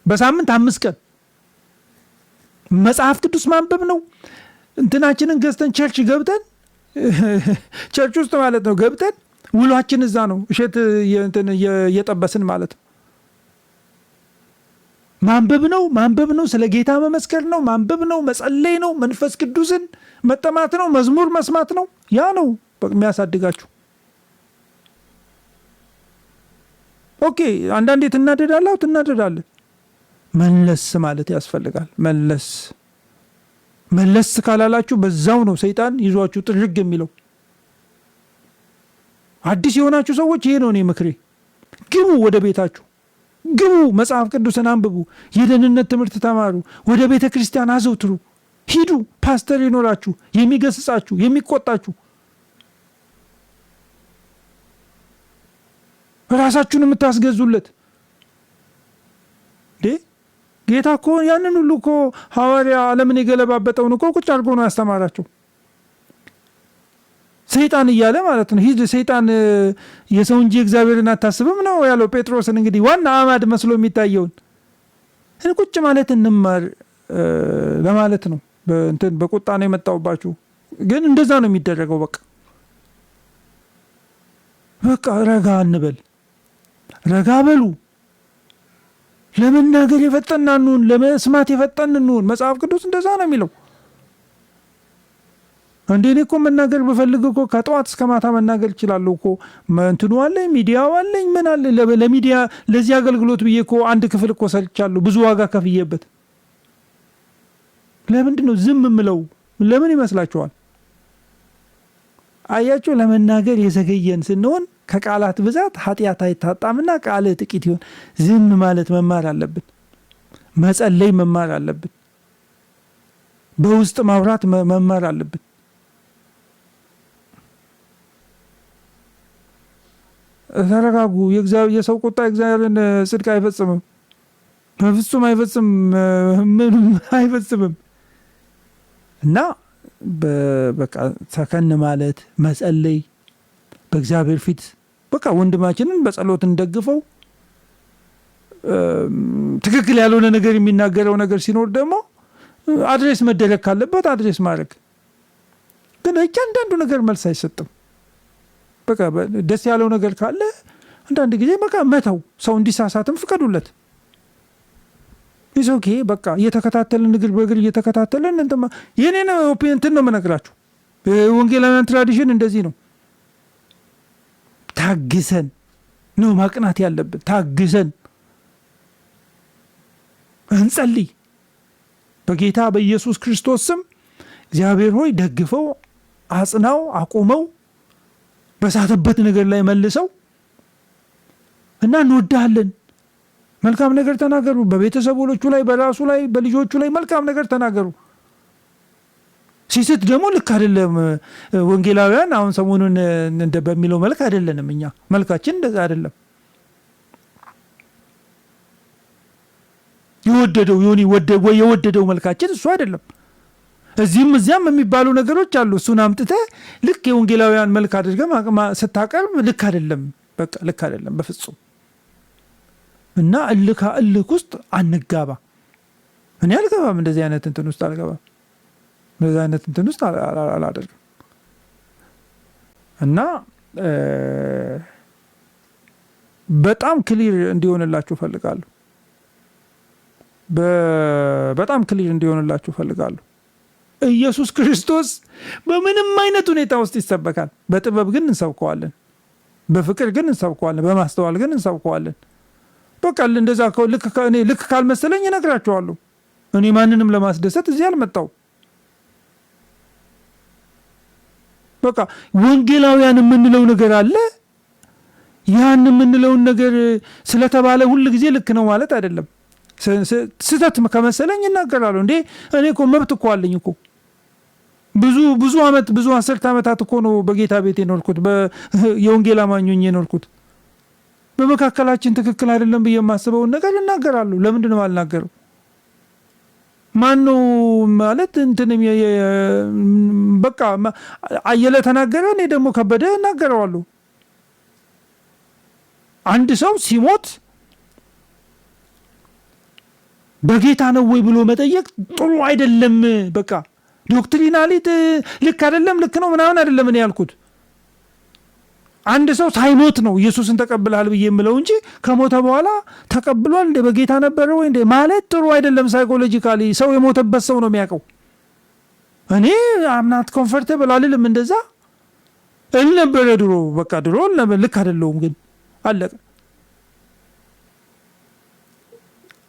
S1: በሳምንት 5 ቀን መጽሐፍ ቅዱስ ማንበብ ነው። እንትናችንን ገዝተን ቸርች ገብተን ቸርች ውስጥ ማለት ነው ገብተን ውሏችን እዛ ነው። እሸት እየጠበስን ማለት ነው። ማንበብ ነው። ስለ ጌታ መመስከር ነው። ማንበብ ነው። መጸለይ ነው። መንፈስ ቅዱስን መጠማት ነው። መዝሙር መስማት ነው። ያ ነው የሚያሳድጋችሁ። ኦኬ አንዳንዴ ትናደዳለህ። መለስ ማለት ያስፈልጋል። መለስ ካላላችሁ በዛው ነው ሰይጣን ይዟችሁ ጥርግ የሚለው። አዲስ የሆናችሁ ሰዎች ይሄ ነው እኔ ምክሬ። ግቡ፣ ወደ ቤታችሁ ግቡ፣ መጽሐፍ ቅዱስን አንብቡ፣ የደህንነት ትምህርት ተማሩ፣ ወደ ቤተ ክርስቲያን አዘውትሩ፣ ሂዱ። ፓስተር ይኖራችሁ የሚገስጻችሁ የሚቆጣችሁ፣ ራሳችሁን የምታስገዙለት። ጌታ እኮ ያንን ሁሉ እኮ ሐዋርያ ዓለምን የገለባበጠውን እኮ ቁጭ አድርጎ ነው ያስተማራቸው። ሰይጣን እያለ ማለት ነው። ሂድ ሰይጣን የሰው እንጂ እግዚአብሔርን አታስብም ነው ያለው ጴጥሮስን። እንግዲህ ዋና አማድ መስሎ የሚታየውን ቁጭ ማለት እንማር ለማለት ነው። በቁጣ ነው የመጣውባችሁ፣ ግን እንደዛ ነው የሚደረገው። በቃ ረጋ እንበል፣ ረጋ በሉ። ለመናገር የፈጠንን እንሁን፣ ለመስማት የፈጠንን እንሁን። መጽሐፍ ቅዱስ እንደዛ ነው የሚለው። እንዴ እኔ እኮ መናገር ብፈልግ እኮ ከጠዋት እስከ ማታ መናገር እችላለሁ እኮ። እንትኑ አለኝ፣ ሚዲያው አለኝ፣ ምን አለ። ለሚዲያ ለዚህ አገልግሎት ብዬ እኮ አንድ ክፍል እኮ ሰርቻለሁ፣ ብዙ ዋጋ ከፍዬበት። ለምንድን ነው ዝም የምለው? ለምን ይመስላችኋል? አያችሁ፣ ለመናገር የዘገየን ስንሆን ከቃላት ብዛት ኃጢአት አይታጣምና ቃልህ ጥቂት ይሆን። ዝም ማለት መማር አለብን። መጸለይ መማር አለብን። በውስጥ ማውራት መማር አለብን። ተረጋጉ። የሰው ቁጣ እግዚአብሔርን ጽድቅ አይፈጽምም፣ በፍጹም አይፈጽምም፣ ምንም አይፈጽምም። እና በቃ ሰከን ማለት መጸለይ፣ በእግዚአብሔር ፊት በቃ ወንድማችንን በጸሎት እንደግፈው። ትክክል ያልሆነ ነገር የሚናገረው ነገር ሲኖር ደግሞ አድሬስ መደረግ ካለበት አድሬስ ማድረግ። ግን እያንዳንዱ ነገር መልስ አይሰጥም። በቃ ደስ ያለው ነገር ካለ አንዳንድ ጊዜ በቃ መተው፣ ሰው እንዲሳሳትም ፍቀዱለት። ኦኬ በቃ እየተከታተልን እግር በእግር እየተከታተልን የኔን ኦፒኒየን ነው የምነግራችሁ። ወንጌላውያን ትራዲሽን እንደዚህ ነው። ታግሰን ነው ማቅናት ያለብን። ታግሰን እንጸልይ። በጌታ በኢየሱስ ክርስቶስ ስም እግዚአብሔር ሆይ ደግፈው፣ አጽናው፣ አቁመው፣ በሳተበት ነገር ላይ መልሰው እና እንወዳለን። መልካም ነገር ተናገሩ። በቤተሰቦቹ ላይ፣ በራሱ ላይ፣ በልጆቹ ላይ መልካም ነገር ተናገሩ። ሲስት ደግሞ ልክ አይደለም። ወንጌላውያን አሁን ሰሞኑን በሚለው መልክ አይደለንም። እኛ መልካችን እንደዛ አይደለም። የወደደው መልካችን እሱ አይደለም። እዚህም እዚያም የሚባሉ ነገሮች አሉ። እሱን አምጥተህ ልክ የወንጌላውያን መልክ አድርገህ ስታቀርብ ልክ አይደለም። በቃ ልክ አይደለም በፍጹም። እና እልክ ውስጥ አንጋባ። እኔ አልገባም፣ እንደዚህ አይነት እንትን ውስጥ አልገባም፣ እንደዚህ አይነት እንትን ውስጥ አላደርግም። እና በጣም ክሊር እንዲሆንላችሁ ፈልጋለሁ። በጣም ክሊር እንዲሆንላችሁ ፈልጋለሁ። ኢየሱስ ክርስቶስ በምንም አይነት ሁኔታ ውስጥ ይሰበካል። በጥበብ ግን እንሰብከዋለን፣ በፍቅር ግን እንሰብከዋለን፣ በማስተዋል ግን እንሰብከዋለን። በቃ እንደዛ ልክ ካልመሰለኝ እነግራቸዋለሁ። እኔ ማንንም ለማስደሰት እዚህ አልመጣሁም። በቃ ወንጌላውያን የምንለው ነገር አለ። ያን የምንለውን ነገር ስለተባለ ሁል ጊዜ ልክ ነው ማለት አይደለም። ስህተት ከመሰለኝ እናገራለሁ። እንዴ እኔ እኮ መብት እኮ አለኝ እኮ። ብዙ ዓመት ብዙ 10 ዓመታት እኮ ነው በጌታ ቤት የኖርኩት፣ የወንጌል አማኞኝ የኖርኩት። በመካከላችን ትክክል አይደለም ብዬ የማስበውን ነገር እናገራለሁ። ለምንድን ነው አልናገረው? ማን ነው ማለት እንትን በቃ አየለ ተናገረ፣ እኔ ደግሞ ከበደ እናገረዋለሁ። አንድ ሰው ሲሞት በጌታ ነው ወይ ብሎ መጠየቅ ጥሩ አይደለም። በቃ ዶክትሪናሊት ልክ አይደለም፣ ልክ ነው ምናምን አይደለም እኔ ያልኩት። አንድ ሰው ሳይሞት ነው ኢየሱስን ተቀብለሃል ብዬ የምለው እንጂ ከሞተ በኋላ ተቀብሏል እንደ በጌታ ነበረ ወይ እንደ ማለት ጥሩ አይደለም። ሳይኮሎጂካሊ ሰው የሞተበት ሰው ነው የሚያውቀው። እኔ አምናት ኮምፎርቴብል አልልም። እንደዛ እል ነበረ ድሮ። በቃ ድሮ ልክ አይደለሁም፣ ግን አለቀ።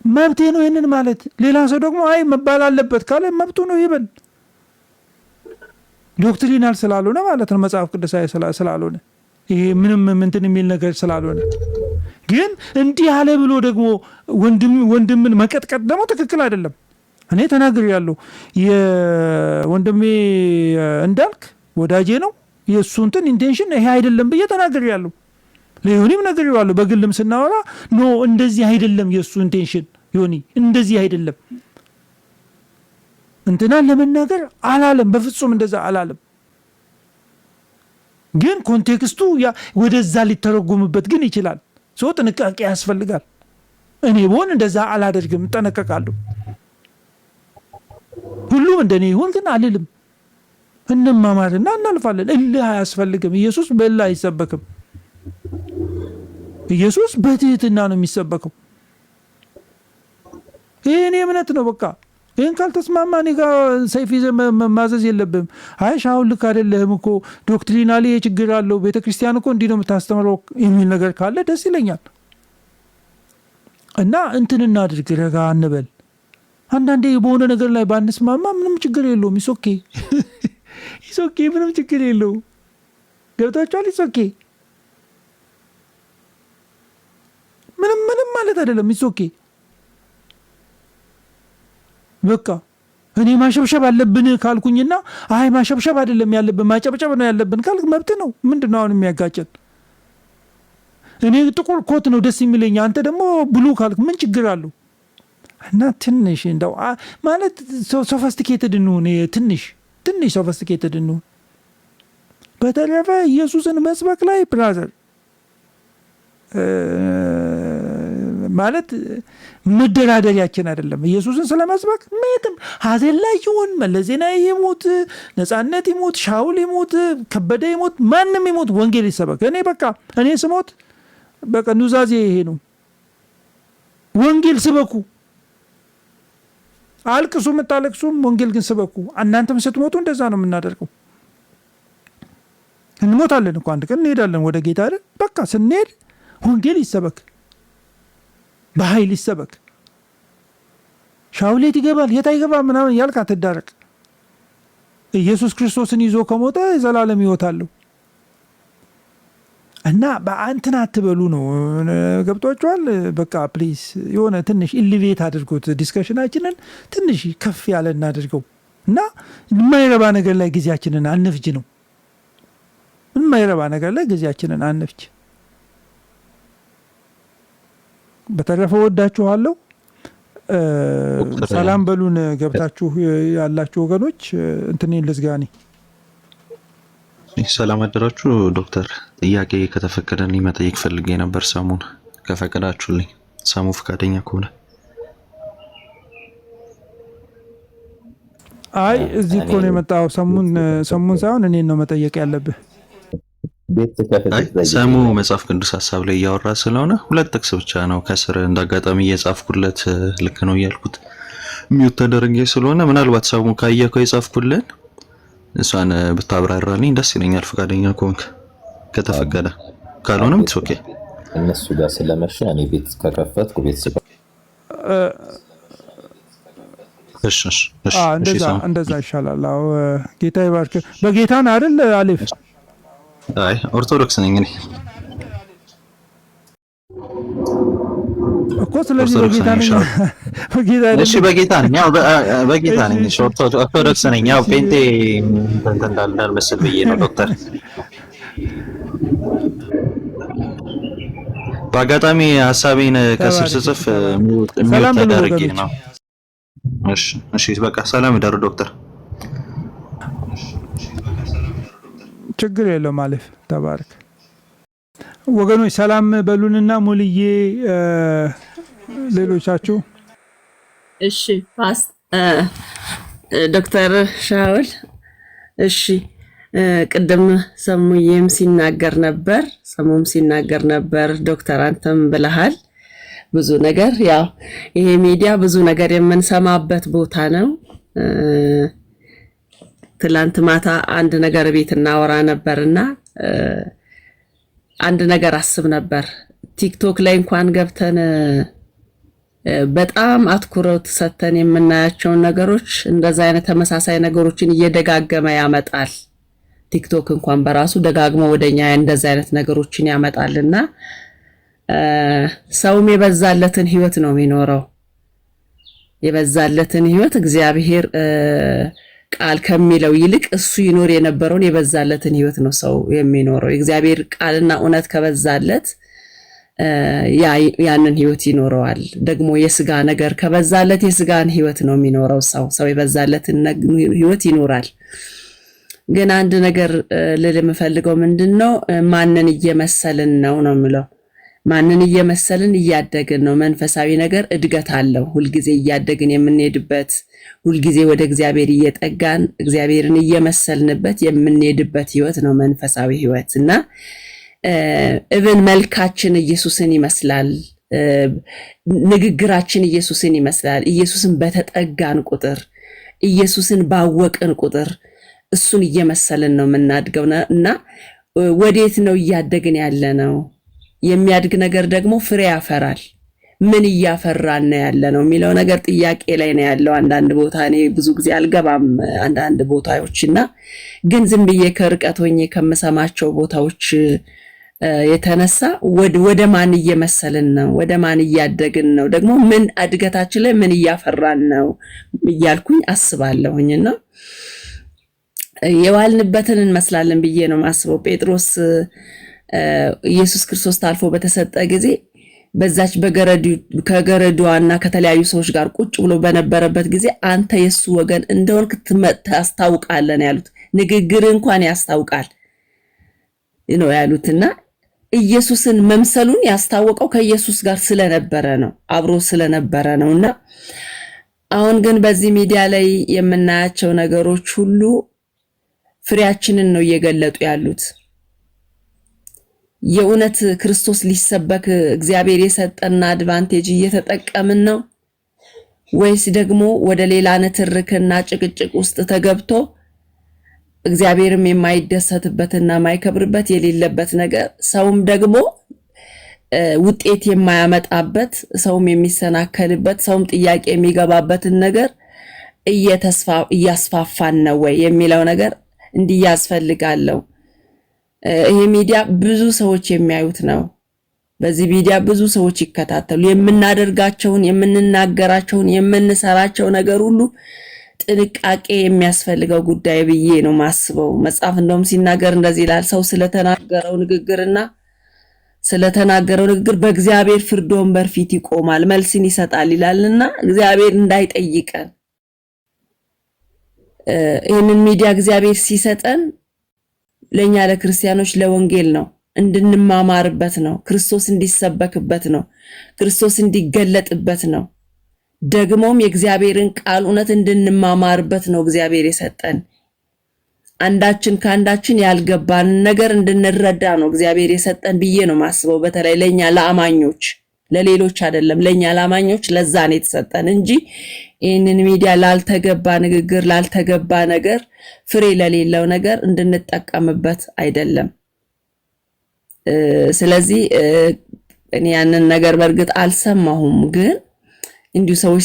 S1: መብቴ ነው ይህንን ማለት። ሌላ ሰው ደግሞ አይ መባል አለበት ካለ መብቱ ነው ይበል። ዶክትሪናል ስላልሆነ ማለት ነው፣ መጽሐፍ ቅዱሳዊ ስላልሆነ፣ ይሄ ምንም እንትን የሚል ነገር ስላልሆነ። ግን እንዲህ ያለ ብሎ ደግሞ ወንድምን መቀጥቀጥ ደግሞ ትክክል አይደለም። እኔ ተናግሬያለሁ። የወንድሜ እንዳልክ ወዳጄ ነው፣ የእሱ እንትን ኢንቴንሽን ይሄ አይደለም ብዬ ተናግሬያለሁ። ለዮኒም ነግሬዋለሁ። በግልም ስናወራ ኖ እንደዚህ አይደለም የእሱ ኢንቴንሽን፣ ዮኒ እንደዚህ አይደለም እንትናን ለመናገር አላለም። በፍጹም እንደዛ አላለም። ግን ኮንቴክስቱ ወደዛ ሊተረጎምበት ግን ይችላል። ሰው ጥንቃቄ ያስፈልጋል። እኔ ብሆን እንደዛ አላደርግም፣ እጠነቀቃለሁ። ሁሉም እንደኔ ይሁን ግን አልልም። እንማማርና እናልፋለን። እልህ አያስፈልግም። ኢየሱስ በእልህ አይሰበክም። ኢየሱስ በትህትና ነው የሚሰበከው። ይሄ እኔ እምነት ነው። በቃ ይህን ካልተስማማ እኔ ጋር ሰይፍ ይዘህ ማዘዝ የለብህም። አይ ሻሁን ልክ አይደለህም እኮ ዶክትሪናሊ ችግር አለው፣ ቤተክርስቲያን እኮ እንዲህ ነው የምታስተምረው የሚል ነገር ካለ ደስ ይለኛል። እና እንትን እናድርግ፣ ረጋ እንበል። አንዳንዴ በሆነ ነገር ላይ ባንስማማ ምንም ችግር የለውም። ኢሶኬ ኢሶኬ፣ ምንም ችግር የለውም። ገብታችኋል? ኢሶኬ ምንም ማለት አይደለም። ኢሶኬ በቃ እኔ ማሸብሸብ አለብን ካልኩኝና አይ ማሸብሸብ አይደለም ያለብን ማጨብጨብ ነው ያለብን ካልክ መብት ነው። ምንድን ነው አሁን የሚያጋጨን? እኔ ጥቁር ኮት ነው ደስ የሚለኝ፣ አንተ ደግሞ ብሉ ካልክ ምን ችግር አለው? እና ትንሽ እንደው ማለት ሶፊስቲኬትድ እንሁን፣ ትንሽ ሶፊስቲኬትድ እንሁን። በተረፈ ኢየሱስን መስበክ ላይ ብራዘር ማለት መደራደሪያችን አይደለም። ኢየሱስን ስለመስበክ ምንም ሀዘን ላይ ይሁን መለስ ዜናዊ ይሞት፣ ነጻነት ይሞት፣ ሻውል ይሞት፣ ከበደ ይሞት፣ ማንም ይሞት ወንጌል ይሰበክ። እኔ ስሞት በቃ ኑዛዜ ይሄ ነው። ወንጌል ስበኩ፣ አልቅሱ፣ የምታለቅሱም ወንጌል ግን ስበኩ። እናንተም ስትሞቱ እንደዛ ነው የምናደርገው። እንሞታለን እኮ አንድ ቀን እንሄዳለን ወደ ጌታ አይደል? በቃ ስንሄድ ወንጌል ይሰበክ፣ በኃይል ይሰበክ። ሻውሌት ይገባል የት አይገባም ምናምን ያልክ አትዳረቅ። ኢየሱስ ክርስቶስን ይዞ ከሞተ የዘላለም ሕይወት አለው። እና በአንተና አትበሉ ነው። ገብቷችኋል? በቃ ፕሊዝ የሆነ ትንሽ ኢሊቬት አድርጎት ዲስከሽናችንን ትንሽ ከፍ ያለ እናድርገው እና የማይረባ ነገር ላይ ጊዜያችንን አንፍጅ ነው። የማይረባ ነገር ላይ ጊዜያችንን አንፍጅ። በተረፈ ወዳችኋለሁ። ሰላም በሉን። ገብታችሁ ያላችሁ ወገኖች እንትኔን ልዝጋኒ።
S4: ሰላም አደራችሁ። ዶክተር ጥያቄ ከተፈቀደልኝ መጠየቅ ፈልጌ ነበር። ሰሙን ከፈቀዳችሁልኝ፣ ሰሙ ፈቃደኛ ከሆነ።
S1: አይ እዚህ እኮ ነው የመጣው። ሰሙን ሳይሆን እኔን ነው መጠየቅ ያለብህ።
S4: ሰሙ መጽሐፍ ቅዱስ ሀሳብ ላይ እያወራ ስለሆነ ሁለት ጥቅስ ብቻ ነው ከስር እንዳጋጣሚ እየጻፍኩለት ልክ ነው እያልኩት ሚውት ተደረገ ስለሆነ ምናልባት ሰሙ ካየከው የጻፍኩልን እሷን ብታብራራልኝ ደስ ይለኛል፣ ፈቃደኛ ከሆንክ ከተፈቀደ። ካልሆነም ኢትስ ኦኬ።
S2: እነሱ ጋር ስለመሸ እኔ ቤት ከከፈትኩ ቤት ስለ
S1: እንደዛ ይሻላል። አዎ ጌታ ይባርክ። በጌታ ነው አይደል አሊፍ?
S4: አይ ኦርቶዶክስ ነኝ እኔ
S1: እኮ። ስለዚህ በጌታ ነኝ።
S4: እሺ በጌታ ነኝ። ያው በጌታ ነኝ። ኦርቶዶክስ ነኝ። ያው ፔንቴ እንዳልመስል ብዬ ነው ዶክተር። በአጋጣሚ ሀሳቤን ከስር ስጽፍ ሚውት ተደርጌ ነው። እሺ በቃ ሰላም ይደሩ ዶክተር።
S1: ችግር የለው ማለፍ። ተባረክ ወገኖች። ሰላም በሉንና ሙልዬ ሌሎቻችሁ።
S5: እሺ ዶክተር ሻውል እሺ፣ ቅድም ሰሙም ሲናገር ነበር ዶክተር አንተም ብለሃል ብዙ ነገር። ያው ይሄ ሚዲያ ብዙ ነገር የምንሰማበት ቦታ ነው። ትላንት ማታ አንድ ነገር ቤት እናወራ ነበርና አንድ ነገር አስብ ነበር። ቲክቶክ ላይ እንኳን ገብተን በጣም አትኩሮት ሰተን የምናያቸውን ነገሮች እንደዛ አይነት ተመሳሳይ ነገሮችን እየደጋገመ ያመጣል። ቲክቶክ እንኳን በራሱ ደጋግሞ ወደኛ እንደዛ አይነት ነገሮችን ያመጣልና ሰውም የበዛለትን ህይወት ነው የሚኖረው። የበዛለትን ህይወት እግዚአብሔር ቃል ከሚለው ይልቅ እሱ ይኖር የነበረውን የበዛለትን ህይወት ነው ሰው የሚኖረው። የእግዚአብሔር ቃልና እውነት ከበዛለት ያንን ህይወት ይኖረዋል። ደግሞ የስጋ ነገር ከበዛለት የስጋን ህይወት ነው የሚኖረው። ሰው የበዛለትን ህይወት ይኖራል። ግን አንድ ነገር ልል የምፈልገው ምንድነው፣ ማንን እየመሰልን ነው የምለው። ማንን እየመሰልን እያደግን ነው። መንፈሳዊ ነገር እድገት አለው። ሁልጊዜ እያደግን የምንሄድበት፣ ሁልጊዜ ወደ እግዚአብሔር እየጠጋን እግዚአብሔርን እየመሰልንበት የምንሄድበት ህይወት ነው መንፈሳዊ ህይወት እና እብን መልካችን ኢየሱስን ይመስላል ንግግራችን ኢየሱስን ይመስላል። ኢየሱስን በተጠጋን ቁጥር፣ ኢየሱስን ባወቅን ቁጥር እሱን እየመሰልን ነው የምናድገው እና ወዴት ነው እያደግን ያለ ነው? የሚያድግ ነገር ደግሞ ፍሬ ያፈራል። ምን እያፈራን ነው ያለ ነው የሚለው ነገር ጥያቄ ላይ ነው ያለው። አንዳንድ ቦታ እኔ ብዙ ጊዜ አልገባም አንዳንድ ቦታዎችና ግን ዝም ብዬ ከርቀት ሆኜ ከምሰማቸው ቦታዎች የተነሳ ወደ ማን እየመሰልን ነው? ወደ ማን እያደግን ነው? ደግሞ ምን እድገታችን ላይ ምን እያፈራን ነው እያልኩኝ አስባለሁኝና የዋልንበትን እንመስላለን ብዬ ነው ማስበው። ጴጥሮስ ኢየሱስ ክርስቶስ ታልፎ በተሰጠ ጊዜ በዛች ከገረዷና ከተለያዩ ሰዎች ጋር ቁጭ ብሎ በነበረበት ጊዜ አንተ የሱ ወገን እንደሆንክ ታስታውቃለህ ያሉት። ንግግር እንኳን ያስታውቃል ነው ያሉትና ኢየሱስን መምሰሉን ያስታወቀው ከኢየሱስ ጋር ስለነበረ ነው፣ አብሮ ስለነበረ ነውና አሁን ግን በዚህ ሚዲያ ላይ የምናያቸው ነገሮች ሁሉ ፍሬያችንን ነው እየገለጡ ያሉት። የእውነት ክርስቶስ ሊሰበክ እግዚአብሔር የሰጠና አድቫንቴጅ እየተጠቀምን ነው ወይስ ደግሞ ወደ ሌላ ንትርክና ጭቅጭቅ ውስጥ ተገብቶ እግዚአብሔርም የማይደሰትበትና የማይከብርበት የሌለበት ነገር ሰውም ደግሞ ውጤት የማያመጣበት ሰውም የሚሰናከልበት ሰውም ጥያቄ የሚገባበትን ነገር እያስፋፋን ነው ወይ የሚለው ነገር እንዲያስፈልጋለሁ። ይሄ ሚዲያ ብዙ ሰዎች የሚያዩት ነው። በዚህ ሚዲያ ብዙ ሰዎች ይከታተሉ። የምናደርጋቸውን፣ የምንናገራቸውን፣ የምንሰራቸው ነገር ሁሉ ጥንቃቄ የሚያስፈልገው ጉዳይ ብዬ ነው ማስበው። መጽሐፍ እንደውም ሲናገር እንደዚህ ይላል፣ ሰው ስለተናገረው ንግግር በእግዚአብሔር ፍርድ ወንበር ፊት ይቆማል፣ መልስን ይሰጣል ይላልና እግዚአብሔር እንዳይጠይቀን ይህንን ሚዲያ እግዚአብሔር ሲሰጠን ለኛ ለክርስቲያኖች ለወንጌል ነው፣ እንድንማማርበት ነው፣ ክርስቶስ እንዲሰበክበት ነው፣ ክርስቶስ እንዲገለጥበት ነው። ደግሞም የእግዚአብሔርን ቃል እውነት እንድንማማርበት ነው እግዚአብሔር የሰጠን። አንዳችን ከአንዳችን ያልገባን ነገር እንድንረዳ ነው እግዚአብሔር የሰጠን ብዬ ነው ማስበው። በተለይ ለኛ ለአማኞች፣ ለሌሎች አይደለም፣ ለኛ ለአማኞች ለዛ ነው የተሰጠን እንጂ ይህንን ሚዲያ ላልተገባ ንግግር፣ ላልተገባ ነገር፣ ፍሬ ለሌለው ነገር እንድንጠቀምበት አይደለም። ስለዚህ እኔ ያንን ነገር በእርግጥ አልሰማሁም፣ ግን እንዲሁ ሰዎች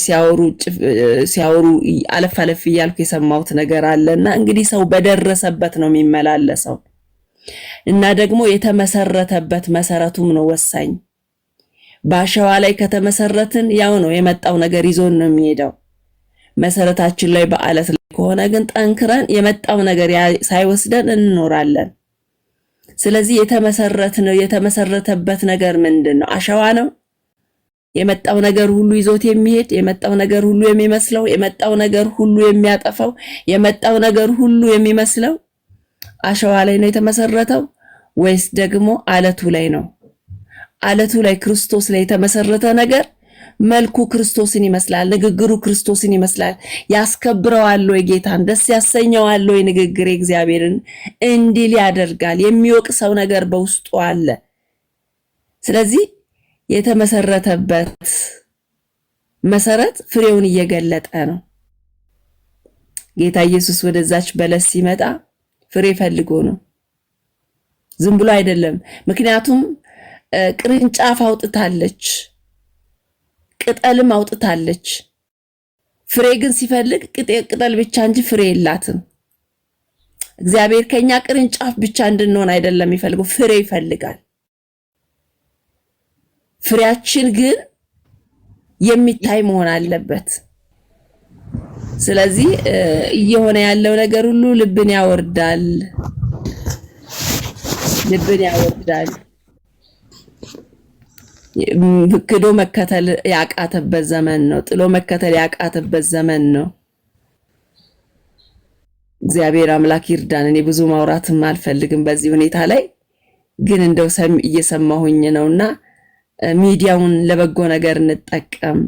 S5: ሲያወሩ አለፍ አለፍ እያልኩ የሰማሁት ነገር አለና እንግዲህ ሰው በደረሰበት ነው የሚመላለሰው እና ደግሞ የተመሰረተበት መሰረቱም ነው ወሳኝ። በአሸዋ ላይ ከተመሰረትን ያው ነው የመጣው ነገር ይዞን ነው የሚሄደው። መሰረታችን ላይ በአለት ላይ ከሆነ ግን ጠንክረን የመጣው ነገር ሳይወስደን እንኖራለን። ስለዚህ የተመሰረተበት ነገር ምንድነው? አሸዋ ነው። የመጣው ነገር ሁሉ ይዞት የሚሄድ፣ የመጣው ነገር ሁሉ የሚመስለው፣ የመጣው ነገር ሁሉ የሚያጠፋው፣ የመጣው ነገር ሁሉ የሚመስለው አሸዋ ላይ ነው የተመሰረተው ወይስ ደግሞ አለቱ ላይ ነው? አለቱ ላይ ክርስቶስ ላይ የተመሰረተ ነገር መልኩ ክርስቶስን ይመስላል፣ ንግግሩ ክርስቶስን ይመስላል። ያስከብረዋል ወይ ጌታን? ደስ ያሰኘዋል ወይ ንግግር እግዚአብሔርን እንዲል ያደርጋል። የሚወቅሰው ነገር በውስጡ አለ። ስለዚህ የተመሰረተበት መሰረት ፍሬውን እየገለጠ ነው። ጌታ ኢየሱስ ወደዛች በለስ ሲመጣ ፍሬ ፈልጎ ነው፣ ዝም ብሎ አይደለም። ምክንያቱም ቅርንጫፍ አውጥታለች፣ ቅጠልም አውጥታለች። ፍሬ ግን ሲፈልግ ቅጠል ብቻ እንጂ ፍሬ የላትም። እግዚአብሔር ከኛ ቅርንጫፍ ብቻ እንድንሆን አይደለም የሚፈልገው፣ ፍሬ ይፈልጋል። ፍሬያችን ግን የሚታይ መሆን አለበት። ስለዚህ እየሆነ ያለው ነገር ሁሉ ልብን ያወርዳል። ክዶ መከተል ያቃተበት ዘመን ነው። ጥሎ መከተል ያቃተበት ዘመን ነው። እግዚአብሔር አምላክ ይርዳን። እኔ ብዙ ማውራትም አልፈልግም በዚህ ሁኔታ ላይ ግን እንደው እየሰማሁኝ ነውና ሚዲያውን ለበጎ ነገር እንጠቀም።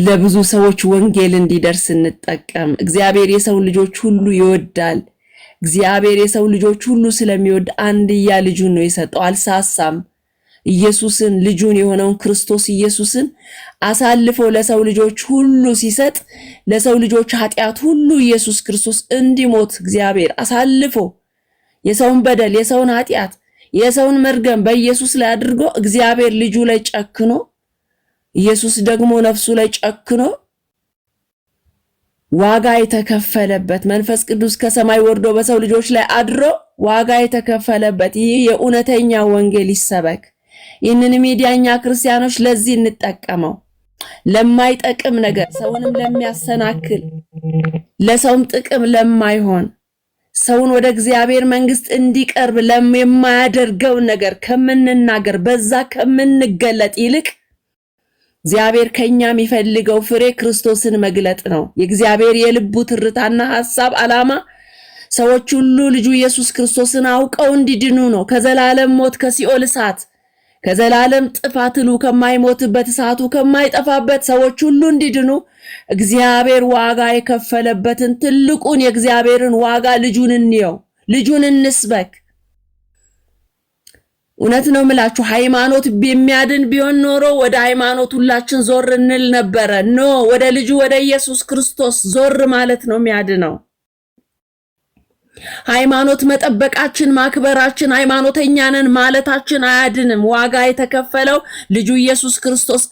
S5: ለብዙ ሰዎች ወንጌል እንዲደርስ እንጠቀም። እግዚአብሔር የሰው ልጆች ሁሉ ይወዳል። እግዚአብሔር የሰው ልጆች ሁሉ ስለሚወድ አንድያ ልጁን ነው የሰጠው። አልሳሳም። ኢየሱስን ልጁን የሆነውን ክርስቶስ ኢየሱስን አሳልፎ ለሰው ልጆች ሁሉ ሲሰጥ ለሰው ልጆች ኃጢአት ሁሉ ኢየሱስ ክርስቶስ እንዲሞት እግዚአብሔር አሳልፎ የሰውን በደል የሰውን ኃጢአት የሰውን መርገም በኢየሱስ ላይ አድርጎ እግዚአብሔር ልጁ ላይ ጨክኖ ኢየሱስ ደግሞ ነፍሱ ላይ ጨክኖ ዋጋ የተከፈለበት መንፈስ ቅዱስ ከሰማይ ወርዶ በሰው ልጆች ላይ አድሮ ዋጋ የተከፈለበት ይህ የእውነተኛ ወንጌል ይሰበክ። ይህንን ሚዲያኛ ክርስቲያኖች ለዚህ እንጠቀመው። ለማይጠቅም ነገር ሰውንም ለሚያሰናክል ለሰውም ጥቅም ለማይሆን ሰውን ወደ እግዚአብሔር መንግስት እንዲቀርብ የማያደርገው ነገር ከምንናገር በዛ ከምንገለጥ ይልቅ እግዚአብሔር ከኛ የሚፈልገው ፍሬ ክርስቶስን መግለጥ ነው። የእግዚአብሔር የልቡ ትርታና ሐሳብ ዓላማ ሰዎች ሁሉ ልጁ ኢየሱስ ክርስቶስን አውቀው እንዲድኑ ነው። ከዘላለም ሞት ከሲኦል እሳት ከዘላለም ጥፋት ሁሉ ከማይሞትበት እሳቱ ከማይጠፋበት ሰዎች ሁሉ እንዲድኑ እግዚአብሔር ዋጋ የከፈለበትን ትልቁን የእግዚአብሔርን ዋጋ ልጁን እንየው፣ ልጁን እንስበክ። እውነት ነው የምላችሁ ሃይማኖት የሚያድን ቢሆን ኖሮ ወደ ሃይማኖት ሁላችን ዞር እንል ነበረ። ኖ ወደ ልጁ ወደ ኢየሱስ ክርስቶስ ዞር ማለት ነው የሚያድነው። ሃይማኖት መጠበቃችን ማክበራችን ሃይማኖተኛ ነን ማለታችን አያድንም። ዋጋ የተከፈለው ልጁ ኢየሱስ ክርስቶስ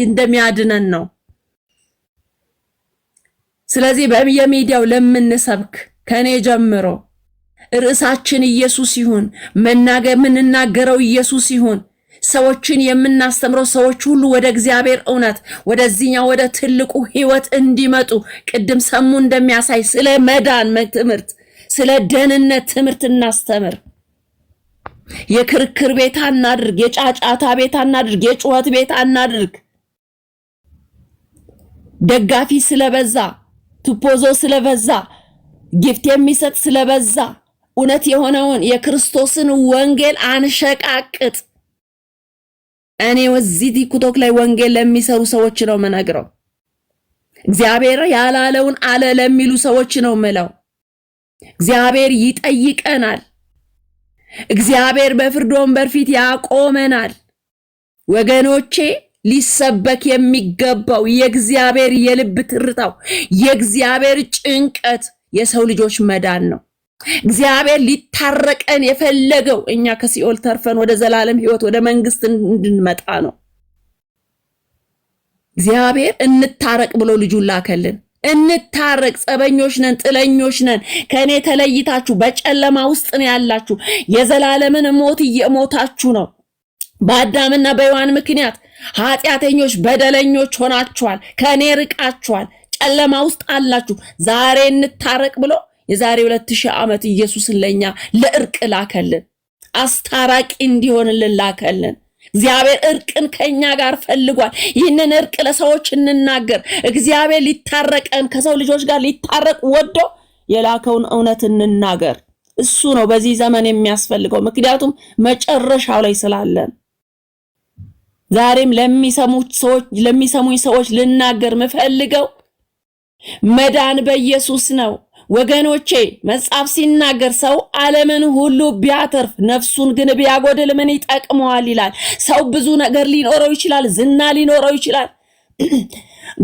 S5: እንደሚያድነን ነው። ስለዚህ በየሚዲያው ለምንሰብክ ከኔ ጀምሮ ርዕሳችን ኢየሱስ ይሁን፣ የምንናገረው ኢየሱስ ይሁን፣ ሰዎችን የምናስተምረው ሰዎች ሁሉ ወደ እግዚአብሔር እውነት ወደዚህኛው ወደ ትልቁ ህይወት እንዲመጡ ቅድም ሰሙ እንደሚያሳይ ስለ መዳን ትምህርት ስለ ደህንነት ትምህርት እናስተምር። የክርክር ቤት አናድርግ፣ የጫጫታ ቤት አናድርግ፣ የጩኸት ቤት አናድርግ። ደጋፊ ስለበዛ ቱፖዞ ስለበዛ ጊፍት የሚሰጥ ስለበዛ እውነት የሆነውን የክርስቶስን ወንጌል አንሸቃቅጥ። እኔ ወዚህ ቲክቶክ ላይ ወንጌል ለሚሰሩ ሰዎች ነው መነግረው። እግዚአብሔር ያላለውን አለ ለሚሉ ሰዎች ነው ምለው። እግዚአብሔር ይጠይቀናል። እግዚአብሔር በፍርድ ወንበር ፊት ያቆመናል። ወገኖቼ ሊሰበክ የሚገባው የእግዚአብሔር የልብ ትርታው የእግዚአብሔር ጭንቀት የሰው ልጆች መዳን ነው። እግዚአብሔር ሊታረቀን የፈለገው እኛ ከሲኦል ተርፈን ወደ ዘላለም ህይወት ወደ መንግስት እንድንመጣ ነው። እግዚአብሔር እንታረቅ ብሎ ልጁን ላከልን። እንታረቅ፣ ጸበኞች ነን፣ ጥለኞች ነን፣ ከኔ ተለይታችሁ በጨለማ ውስጥ ነው ያላችሁ፣ የዘላለምን ሞት እየሞታችሁ ነው። በአዳምና በሔዋን ምክንያት ኃጢአተኞች በደለኞች ሆናችኋል፣ ከኔ ርቃችኋል፣ ጨለማ ውስጥ አላችሁ። ዛሬ እንታረቅ ብሎ የዛሬ 2000 ዓመት ኢየሱስን ለኛ ለእርቅ ላከልን፣ አስታራቂ እንዲሆንልን ላከልን። እግዚአብሔር እርቅን ከኛ ጋር ፈልጓል። ይህንን እርቅ ለሰዎች እንናገር። እግዚአብሔር ሊታረቀን ከሰው ልጆች ጋር ሊታረቅ ወዶ የላከውን እውነት እንናገር። እሱ ነው በዚህ ዘመን የሚያስፈልገው፣ ምክንያቱም መጨረሻው ላይ ስላለን። ዛሬም ለሚሰሙኝ ሰዎች ልናገር ምፈልገው መዳን በኢየሱስ ነው። ወገኖቼ መጽሐፍ ሲናገር ሰው ዓለምን ሁሉ ቢያተርፍ ነፍሱን ግን ቢያጎድል ምን ይጠቅመዋል ይላል። ሰው ብዙ ነገር ሊኖረው ይችላል፣ ዝና ሊኖረው ይችላል፣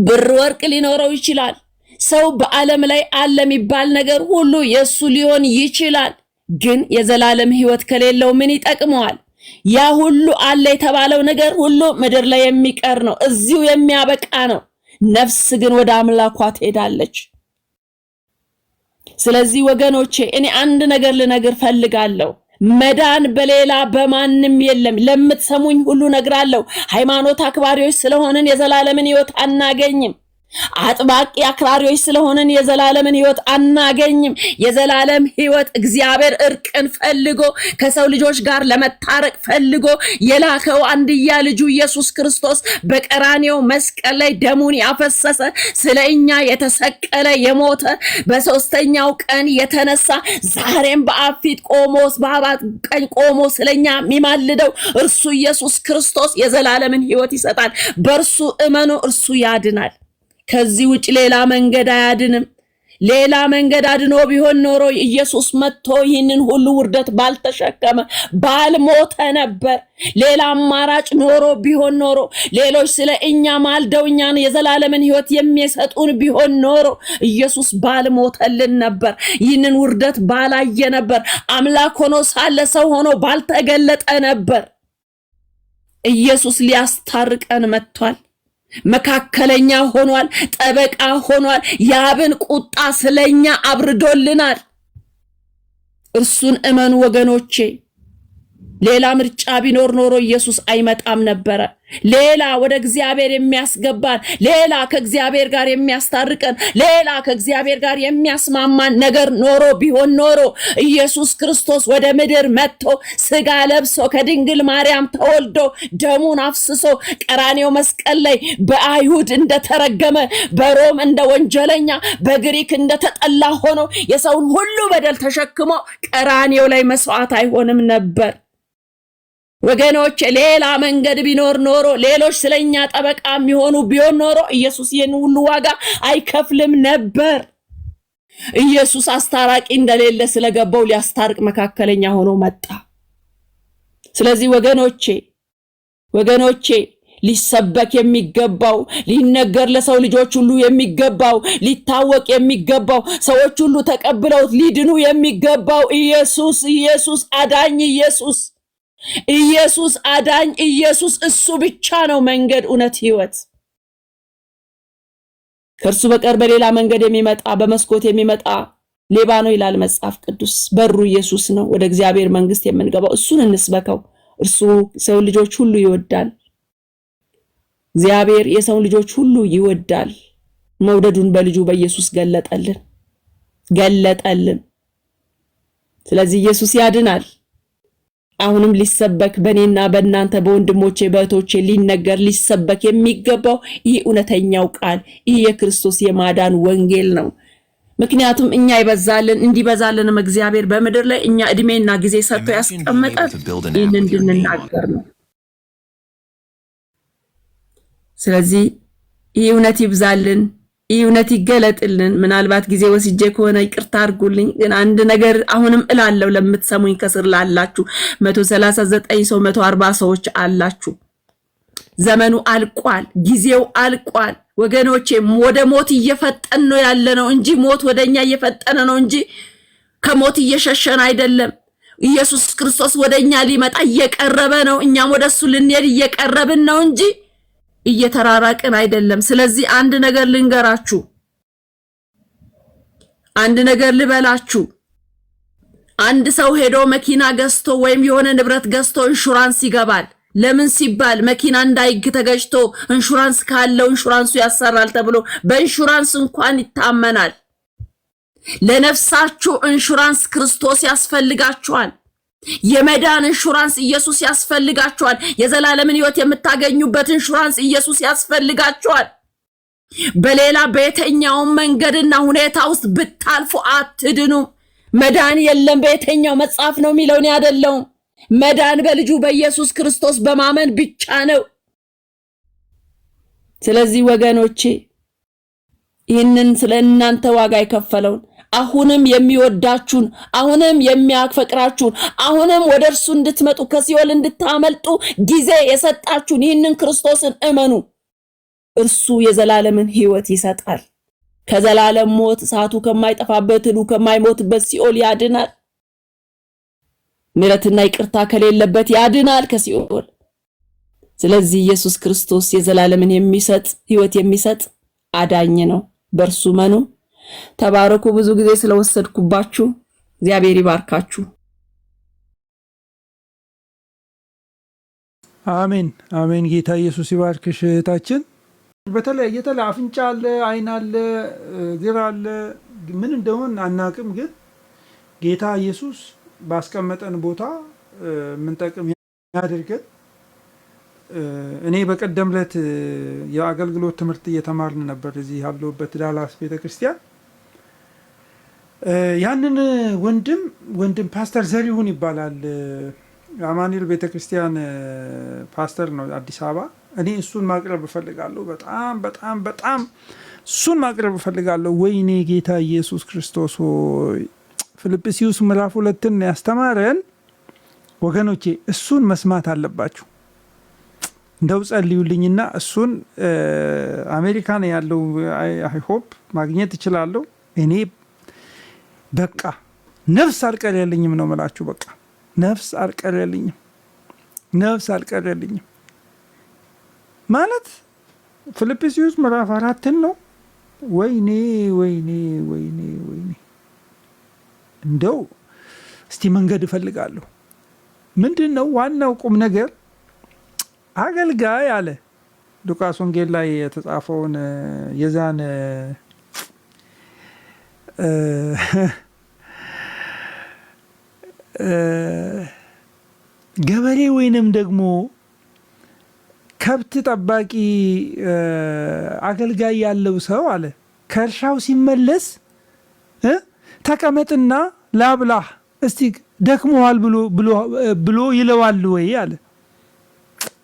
S5: ብር ወርቅ ሊኖረው ይችላል። ሰው በዓለም ላይ አለ የሚባል ነገር ሁሉ የሱ ሊሆን ይችላል። ግን የዘላለም ህይወት ከሌለው ምን ይጠቅመዋል? ያ ሁሉ አለ የተባለው ነገር ሁሉ ምድር ላይ የሚቀር ነው፣ እዚሁ የሚያበቃ ነው። ነፍስ ግን ወደ አምላኳ ትሄዳለች። ስለዚህ ወገኖቼ እኔ አንድ ነገር ልነግር ፈልጋለሁ። መዳን በሌላ በማንም የለም። ለምትሰሙኝ ሁሉ ነግራለሁ። ሃይማኖት አክባሪዎች ስለሆንን የዘላለምን ህይወት አናገኝም። አጥባቂ አክራሪዎች ስለሆንን የዘላለምን ህይወት አናገኝም። የዘላለም ህይወት እግዚአብሔር እርቅን ፈልጎ ከሰው ልጆች ጋር ለመታረቅ ፈልጎ የላከው አንድያ ልጁ ኢየሱስ ክርስቶስ በቀራንዮ መስቀል ላይ ደሙን ያፈሰሰ ስለኛ የተሰቀለ የሞተ በሶስተኛው ቀን የተነሳ ዛሬም በአብ ፊት ቆሞ በአብ ቀኝ ቆሞ ስለኛ የሚማልደው እርሱ ኢየሱስ ክርስቶስ የዘላለምን ህይወት ይሰጣል። በእርሱ እመኑ፣ እርሱ ያድናል። ከዚህ ውጭ ሌላ መንገድ አያድንም። ሌላ መንገድ አድኖ ቢሆን ኖሮ ኢየሱስ መጥቶ ይህንን ሁሉ ውርደት ባልተሸከመ ባልሞተ ነበር። ሌላ አማራጭ ኖሮ ቢሆን ኖሮ ሌሎች ስለ እኛ ማልደው እኛን የዘላለምን ሕይወት የሚሰጡን ቢሆን ኖሮ ኢየሱስ ባልሞተልን ነበር። ይህንን ውርደት ባላየ ነበር። አምላክ ሆኖ ሳለ ሰው ሆኖ ባልተገለጠ ነበር። ኢየሱስ ሊያስታርቀን መጥቷል። መካከለኛ ሆኗል። ጠበቃ ሆኗል። የአብን ቁጣ ስለኛ አብርዶልናል። እርሱን እመኑ ወገኖቼ። ሌላ ምርጫ ቢኖር ኖሮ ኢየሱስ አይመጣም ነበረ። ሌላ ወደ እግዚአብሔር የሚያስገባን፣ ሌላ ከእግዚአብሔር ጋር የሚያስታርቀን፣ ሌላ ከእግዚአብሔር ጋር የሚያስማማን ነገር ኖሮ ቢሆን ኖሮ ኢየሱስ ክርስቶስ ወደ ምድር መጥቶ ስጋ ለብሶ ከድንግል ማርያም ተወልዶ ደሙን አፍስሶ ቀራኔው መስቀል ላይ በአይሁድ እንደተረገመ፣ በሮም እንደ ወንጀለኛ፣ በግሪክ እንደተጠላ ሆኖ የሰውን ሁሉ በደል ተሸክሞ ቀራኔው ላይ መስዋዕት አይሆንም ነበር። ወገኖች ሌላ መንገድ ቢኖር ኖሮ ሌሎች ስለኛ ጠበቃ የሚሆኑ ቢሆን ኖሮ ኢየሱስ ይህን ሁሉ ዋጋ አይከፍልም ነበር። ኢየሱስ አስታራቂ እንደሌለ ስለገባው ሊያስታርቅ መካከለኛ ሆኖ መጣ። ስለዚህ ወገኖቼ ሊሰበክ የሚገባው፣ ሊነገር ለሰው ልጆች ሁሉ የሚገባው፣ ሊታወቅ የሚገባው፣ ሰዎች ሁሉ ተቀብለውት ሊድኑ የሚገባው ኢየሱስ አዳኝ፣ ኢየሱስ አዳኝ፣ ኢየሱስ እሱ ብቻ ነው መንገድ፣ እውነት፣ ሕይወት። ከእርሱ በቀር በሌላ መንገድ የሚመጣ በመስኮት የሚመጣ ሌባ ነው ይላል መጽሐፍ ቅዱስ። በሩ ኢየሱስ ነው። ወደ እግዚአብሔር መንግስት የምንገባው እሱን እንስበከው። እርሱ ሰው ልጆች ሁሉ ይወዳል። እግዚአብሔር የሰው ልጆች ሁሉ ይወዳል። መውደዱን በልጁ በኢየሱስ ገለጠልን። ስለዚህ ኢየሱስ ያድናል። አሁንም ሊሰበክ በእኔና በእናንተ በወንድሞቼ በእህቶቼ ሊነገር ሊሰበክ የሚገባው ይህ እውነተኛው ቃል፣ ይህ የክርስቶስ የማዳን ወንጌል ነው። ምክንያቱም እኛ ይበዛልን እንዲበዛልንም እግዚአብሔር በምድር ላይ እኛ እድሜና ጊዜ ሰጥቶ ያስቀመጣል ይህን እንድንናገር ነው። ስለዚህ ይህ እውነት ይብዛልን፣ ይህ እውነት ይገለጥልን። ምናልባት ጊዜ ወስጄ ከሆነ ይቅርታ አድርጉልኝ። ግን አንድ ነገር አሁንም እላለሁ ለምትሰሙኝ ከስር ላላችሁ 139 ሰው 140 ሰዎች አላችሁ። ዘመኑ አልቋል፣ ጊዜው አልቋል ወገኖቼ። ወደ ሞት እየፈጠን ነው ያለነው እንጂ ሞት ወደኛ እየፈጠነ ነው እንጂ ከሞት እየሸሸን አይደለም። ኢየሱስ ክርስቶስ ወደኛ ሊመጣ እየቀረበ ነው። እኛም ወደሱ ልንሄድ እየቀረብን ነው እንጂ እየተራራቅን አይደለም። ስለዚህ አንድ ነገር ልንገራችሁ፣ አንድ ነገር ልበላችሁ። አንድ ሰው ሄዶ መኪና ገዝቶ ወይም የሆነ ንብረት ገዝቶ ኢንሹራንስ ይገባል። ለምን ሲባል መኪና እንዳይግ ተገጭቶ ኢንሹራንስ ካለው ኢንሹራንሱ ያሰራል ተብሎ በኢንሹራንስ እንኳን ይታመናል። ለነፍሳችሁ ኢንሹራንስ ክርስቶስ ያስፈልጋችኋል። የመዳን ኢንሹራንስ ኢየሱስ ያስፈልጋችኋል። የዘላለምን ሕይወት የምታገኙበት ኢንሹራንስ ኢየሱስ ያስፈልጋችኋል። በሌላ በየትኛውም መንገድና ሁኔታ ውስጥ ብታልፉ አትድኑም። መዳን የለም በየትኛው መጽሐፍ ነው የሚለው እኔ አይደለሁም። መዳን በልጁ በኢየሱስ ክርስቶስ በማመን ብቻ ነው። ስለዚህ ወገኖቼ ይህንን ስለ እናንተ ዋጋ የከፈለውን አሁንም የሚወዳችሁን አሁንም የሚያፈቅራችሁን አሁንም ወደ እርሱ እንድትመጡ ከሲኦል እንድታመልጡ ጊዜ የሰጣችሁን ይህንን ክርስቶስን እመኑ። እርሱ የዘላለምን ሕይወት ይሰጣል። ከዘላለም ሞት እሳቱ ከማይጠፋበት እሉ ከማይሞትበት ሲኦል ያድናል። ምሕረትና ይቅርታ ከሌለበት ያድናል ከሲኦል። ስለዚህ ኢየሱስ ክርስቶስ የዘላለምን የሚሰጥ ሕይወት የሚሰጥ አዳኝ ነው። በእርሱ መኑ። ተባረኩ። ብዙ ጊዜ ስለወሰድኩባችሁ እግዚአብሔር ይባርካችሁ።
S1: አሜን። ጌታ ኢየሱስ ይባርክሽ እህታችን። በተለይ አፍንጫ አለ፣ አይን አለ፣ እግር አለ፣ ምን እንደሆን አናቅም። ግን ጌታ ኢየሱስ ባስቀመጠን ቦታ ምንጠቅም ያድርገን። እኔ በቀደም ዕለት የአገልግሎት ትምህርት እየተማርን ነበር እዚህ ያለሁበት ዳላስ ቤተክርስቲያን። ያንን ወንድም ፓስተር ዘሪሁን ይባላል፣ አማኑኤል ቤተክርስቲያን ፓስተር ነው አዲስ አበባ። እኔ እሱን ማቅረብ እፈልጋለሁ። በጣም እሱን ማቅረብ እፈልጋለሁ። ወይኔ ጌታ ኢየሱስ ክርስቶስ ሆይ ፊልጵስዩስ ምዕራፍ 2ን ያስተማረን ወገኖቼ፣ እሱን መስማት አለባችሁ። እንደው ጸልዩልኝና እሱን አሜሪካን ያለው አይ ሆፕ ማግኘት እችላለሁ። እኔ በቃ ነፍስ አልቀረልኝም ነው የምላችሁ። በቃ ነፍስ አልቀረልኝም ማለት ፊልጵስዩስ ምዕራፍ 4 ነው። ወይኔ እንደው እስቲ መንገድ እፈልጋለሁ። ምንድን ነው ዋናው ቁም ነገር? አገልጋይ አለ ሉቃስ ወንጌል ላይ የተጻፈውን የዛን ገበሬ ወይንም ደግሞ ከብት ጠባቂ አገልጋይ ያለው ሰው አለ ከእርሻው ሲመለስ ተቀመጥና ላብላህ እስቲ ደክሞዋል ብሎ ይለዋል ወይ አለ።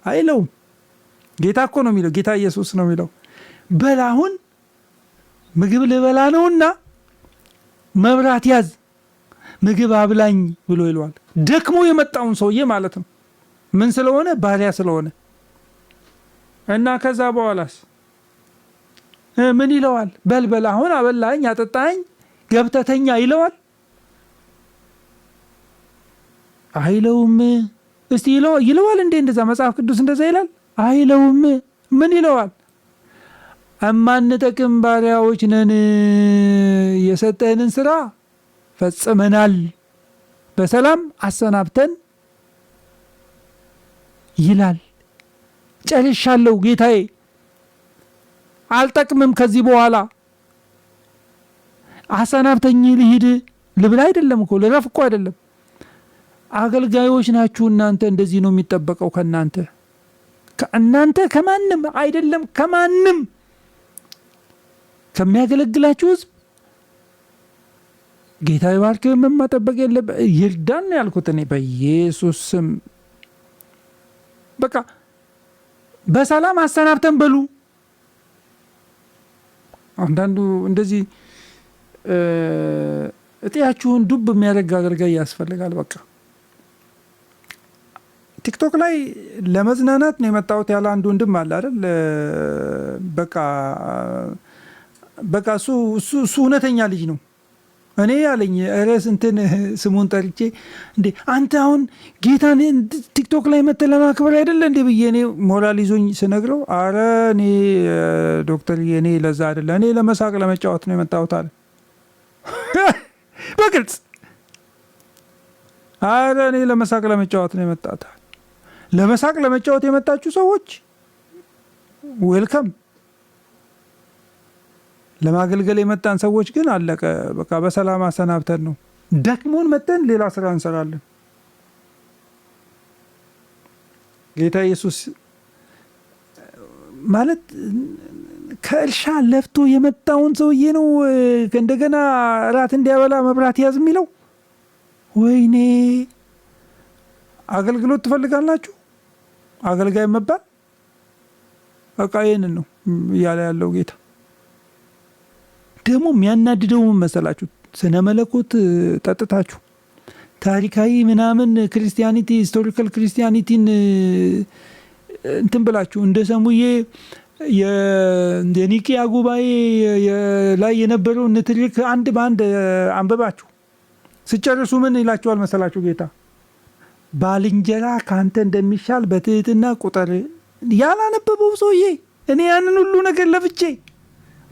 S1: አይለውም። ጌታ እኮ ነው የሚለው፣ ጌታ ኢየሱስ ነው የሚለው። በላሁን ምግብ ልበላ ነውና መብራት ያዝ፣ ምግብ አብላኝ ብሎ ይለዋል። ደክሞ የመጣውን ሰውዬ ማለት ነው። ምን ስለሆነ? ባሪያ ስለሆነ። እና ከዛ በኋላስ ምን ይለዋል? በልበል አሁን አበላኝ፣ አጠጣኝ፣ ገብተተኛ ይለዋል? አይለውም። እስቲ ይለዋል እንዴ? እንደዛ መጽሐፍ ቅዱስ እንደዛ ይላል? አይለውም። ምን ይለዋል? እማንጠቅም ባሪያዎች ነን፣ የሰጠህንን ስራ ፈጽመናል፣ በሰላም አሰናብተን ይላል። ጨርሻለሁ ጌታዬ፣ አልጠቅምም ከዚህ በኋላ አሰናብተኝ፣ ልሂድ፣ ልብላ አይደለም እኮ ልረፍ እኮ አይደለም። አገልጋዮች ናችሁ እናንተ። እንደዚህ ነው የሚጠበቀው ከእናንተ ከማንም አይደለም፣ ከማንም ከሚያገለግላችሁ ህዝብ። ጌታ ይባርክ። መጠበቅ የለበት ይርዳን ያልኩት እኔ በኢየሱስ ስም። በቃ በሰላም አሰናብተን በሉ። አንዳንዱ እንደዚህ እጤያችሁን ዱብ የሚያደርግ አገልጋይ ያስፈልጋል። በቃ ቲክቶክ ላይ ለመዝናናት ነው የመጣሁት ያለ አንድ ወንድም አለ አይደል? በቃ እሱ እውነተኛ ልጅ ነው። እኔ ያለኝ ርዕስ እንትን ስሙን ጠርቼ እንዴ አንተ አሁን ጌታን ቲክቶክ ላይ መጥተህ ለማክበር አይደለ እንዴ ብዬ እኔ ሞራል ይዞኝ ስነግረው፣ አረ እኔ ዶክተር እኔ ለዛ አይደለ፣ እኔ ለመሳቅ ለመጫወት ነው የመጣሁት አለ በግልጽ። አረ እኔ ለመሳቅ ለመጫወት ነው የመጣሁት። ለመሳቅ ለመጫወት የመጣችሁ ሰዎች ዌልከም። ለማገልገል የመጣን ሰዎች ግን አለቀ በቃ በሰላም አሰናብተን ነው። ደክሞን መጠን ሌላ ስራ እንሰራለን። ጌታ ኢየሱስ ማለት ከእርሻ ለፍቶ የመጣውን ሰውዬ ነው እንደገና እራት እንዲያበላ መብራት ያዝ የሚለው። ወይኔ! አገልግሎት ትፈልጋላችሁ? አገልጋይ መባል በቃ ይህንን ነው እያለ ያለው ጌታ። ደግሞ የሚያናድደው ምን መሰላችሁ? ስነ መለኮት ጠጥታችሁ ታሪካዊ ምናምን ክርስቲያኒቲ ሂስቶሪካል ክርስቲያኒቲን እንትን ብላችሁ እንደ ሰሙዬ የኒቂያ ጉባኤ ላይ የነበረው ንትርክ አንድ በአንድ አንብባችሁ ስጨርሱ ምን ይላችኋል መሰላችሁ ጌታ? ባልንጀራ ካንተ እንደሚሻል በትህትና ቁጠር። ያላነበበው ሰውዬ እኔ ያንን ሁሉ ነገር ለፍቼ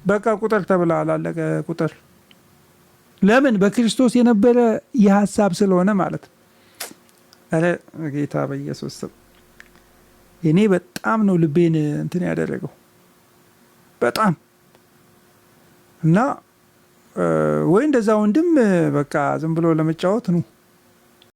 S1: በቃ ቁጥር ተብለሃል፣ አለቀ ቁጥር። ለምን? በክርስቶስ የነበረ የሀሳብ ስለሆነ ማለት ነው። ኧረ ጌታ በኢየሱስ ስም እኔ በጣም ነው ልቤን እንትን ያደረገው በጣም። እና ወይ እንደዛ ወንድም በቃ ዝም ብሎ ለመጫወት ነው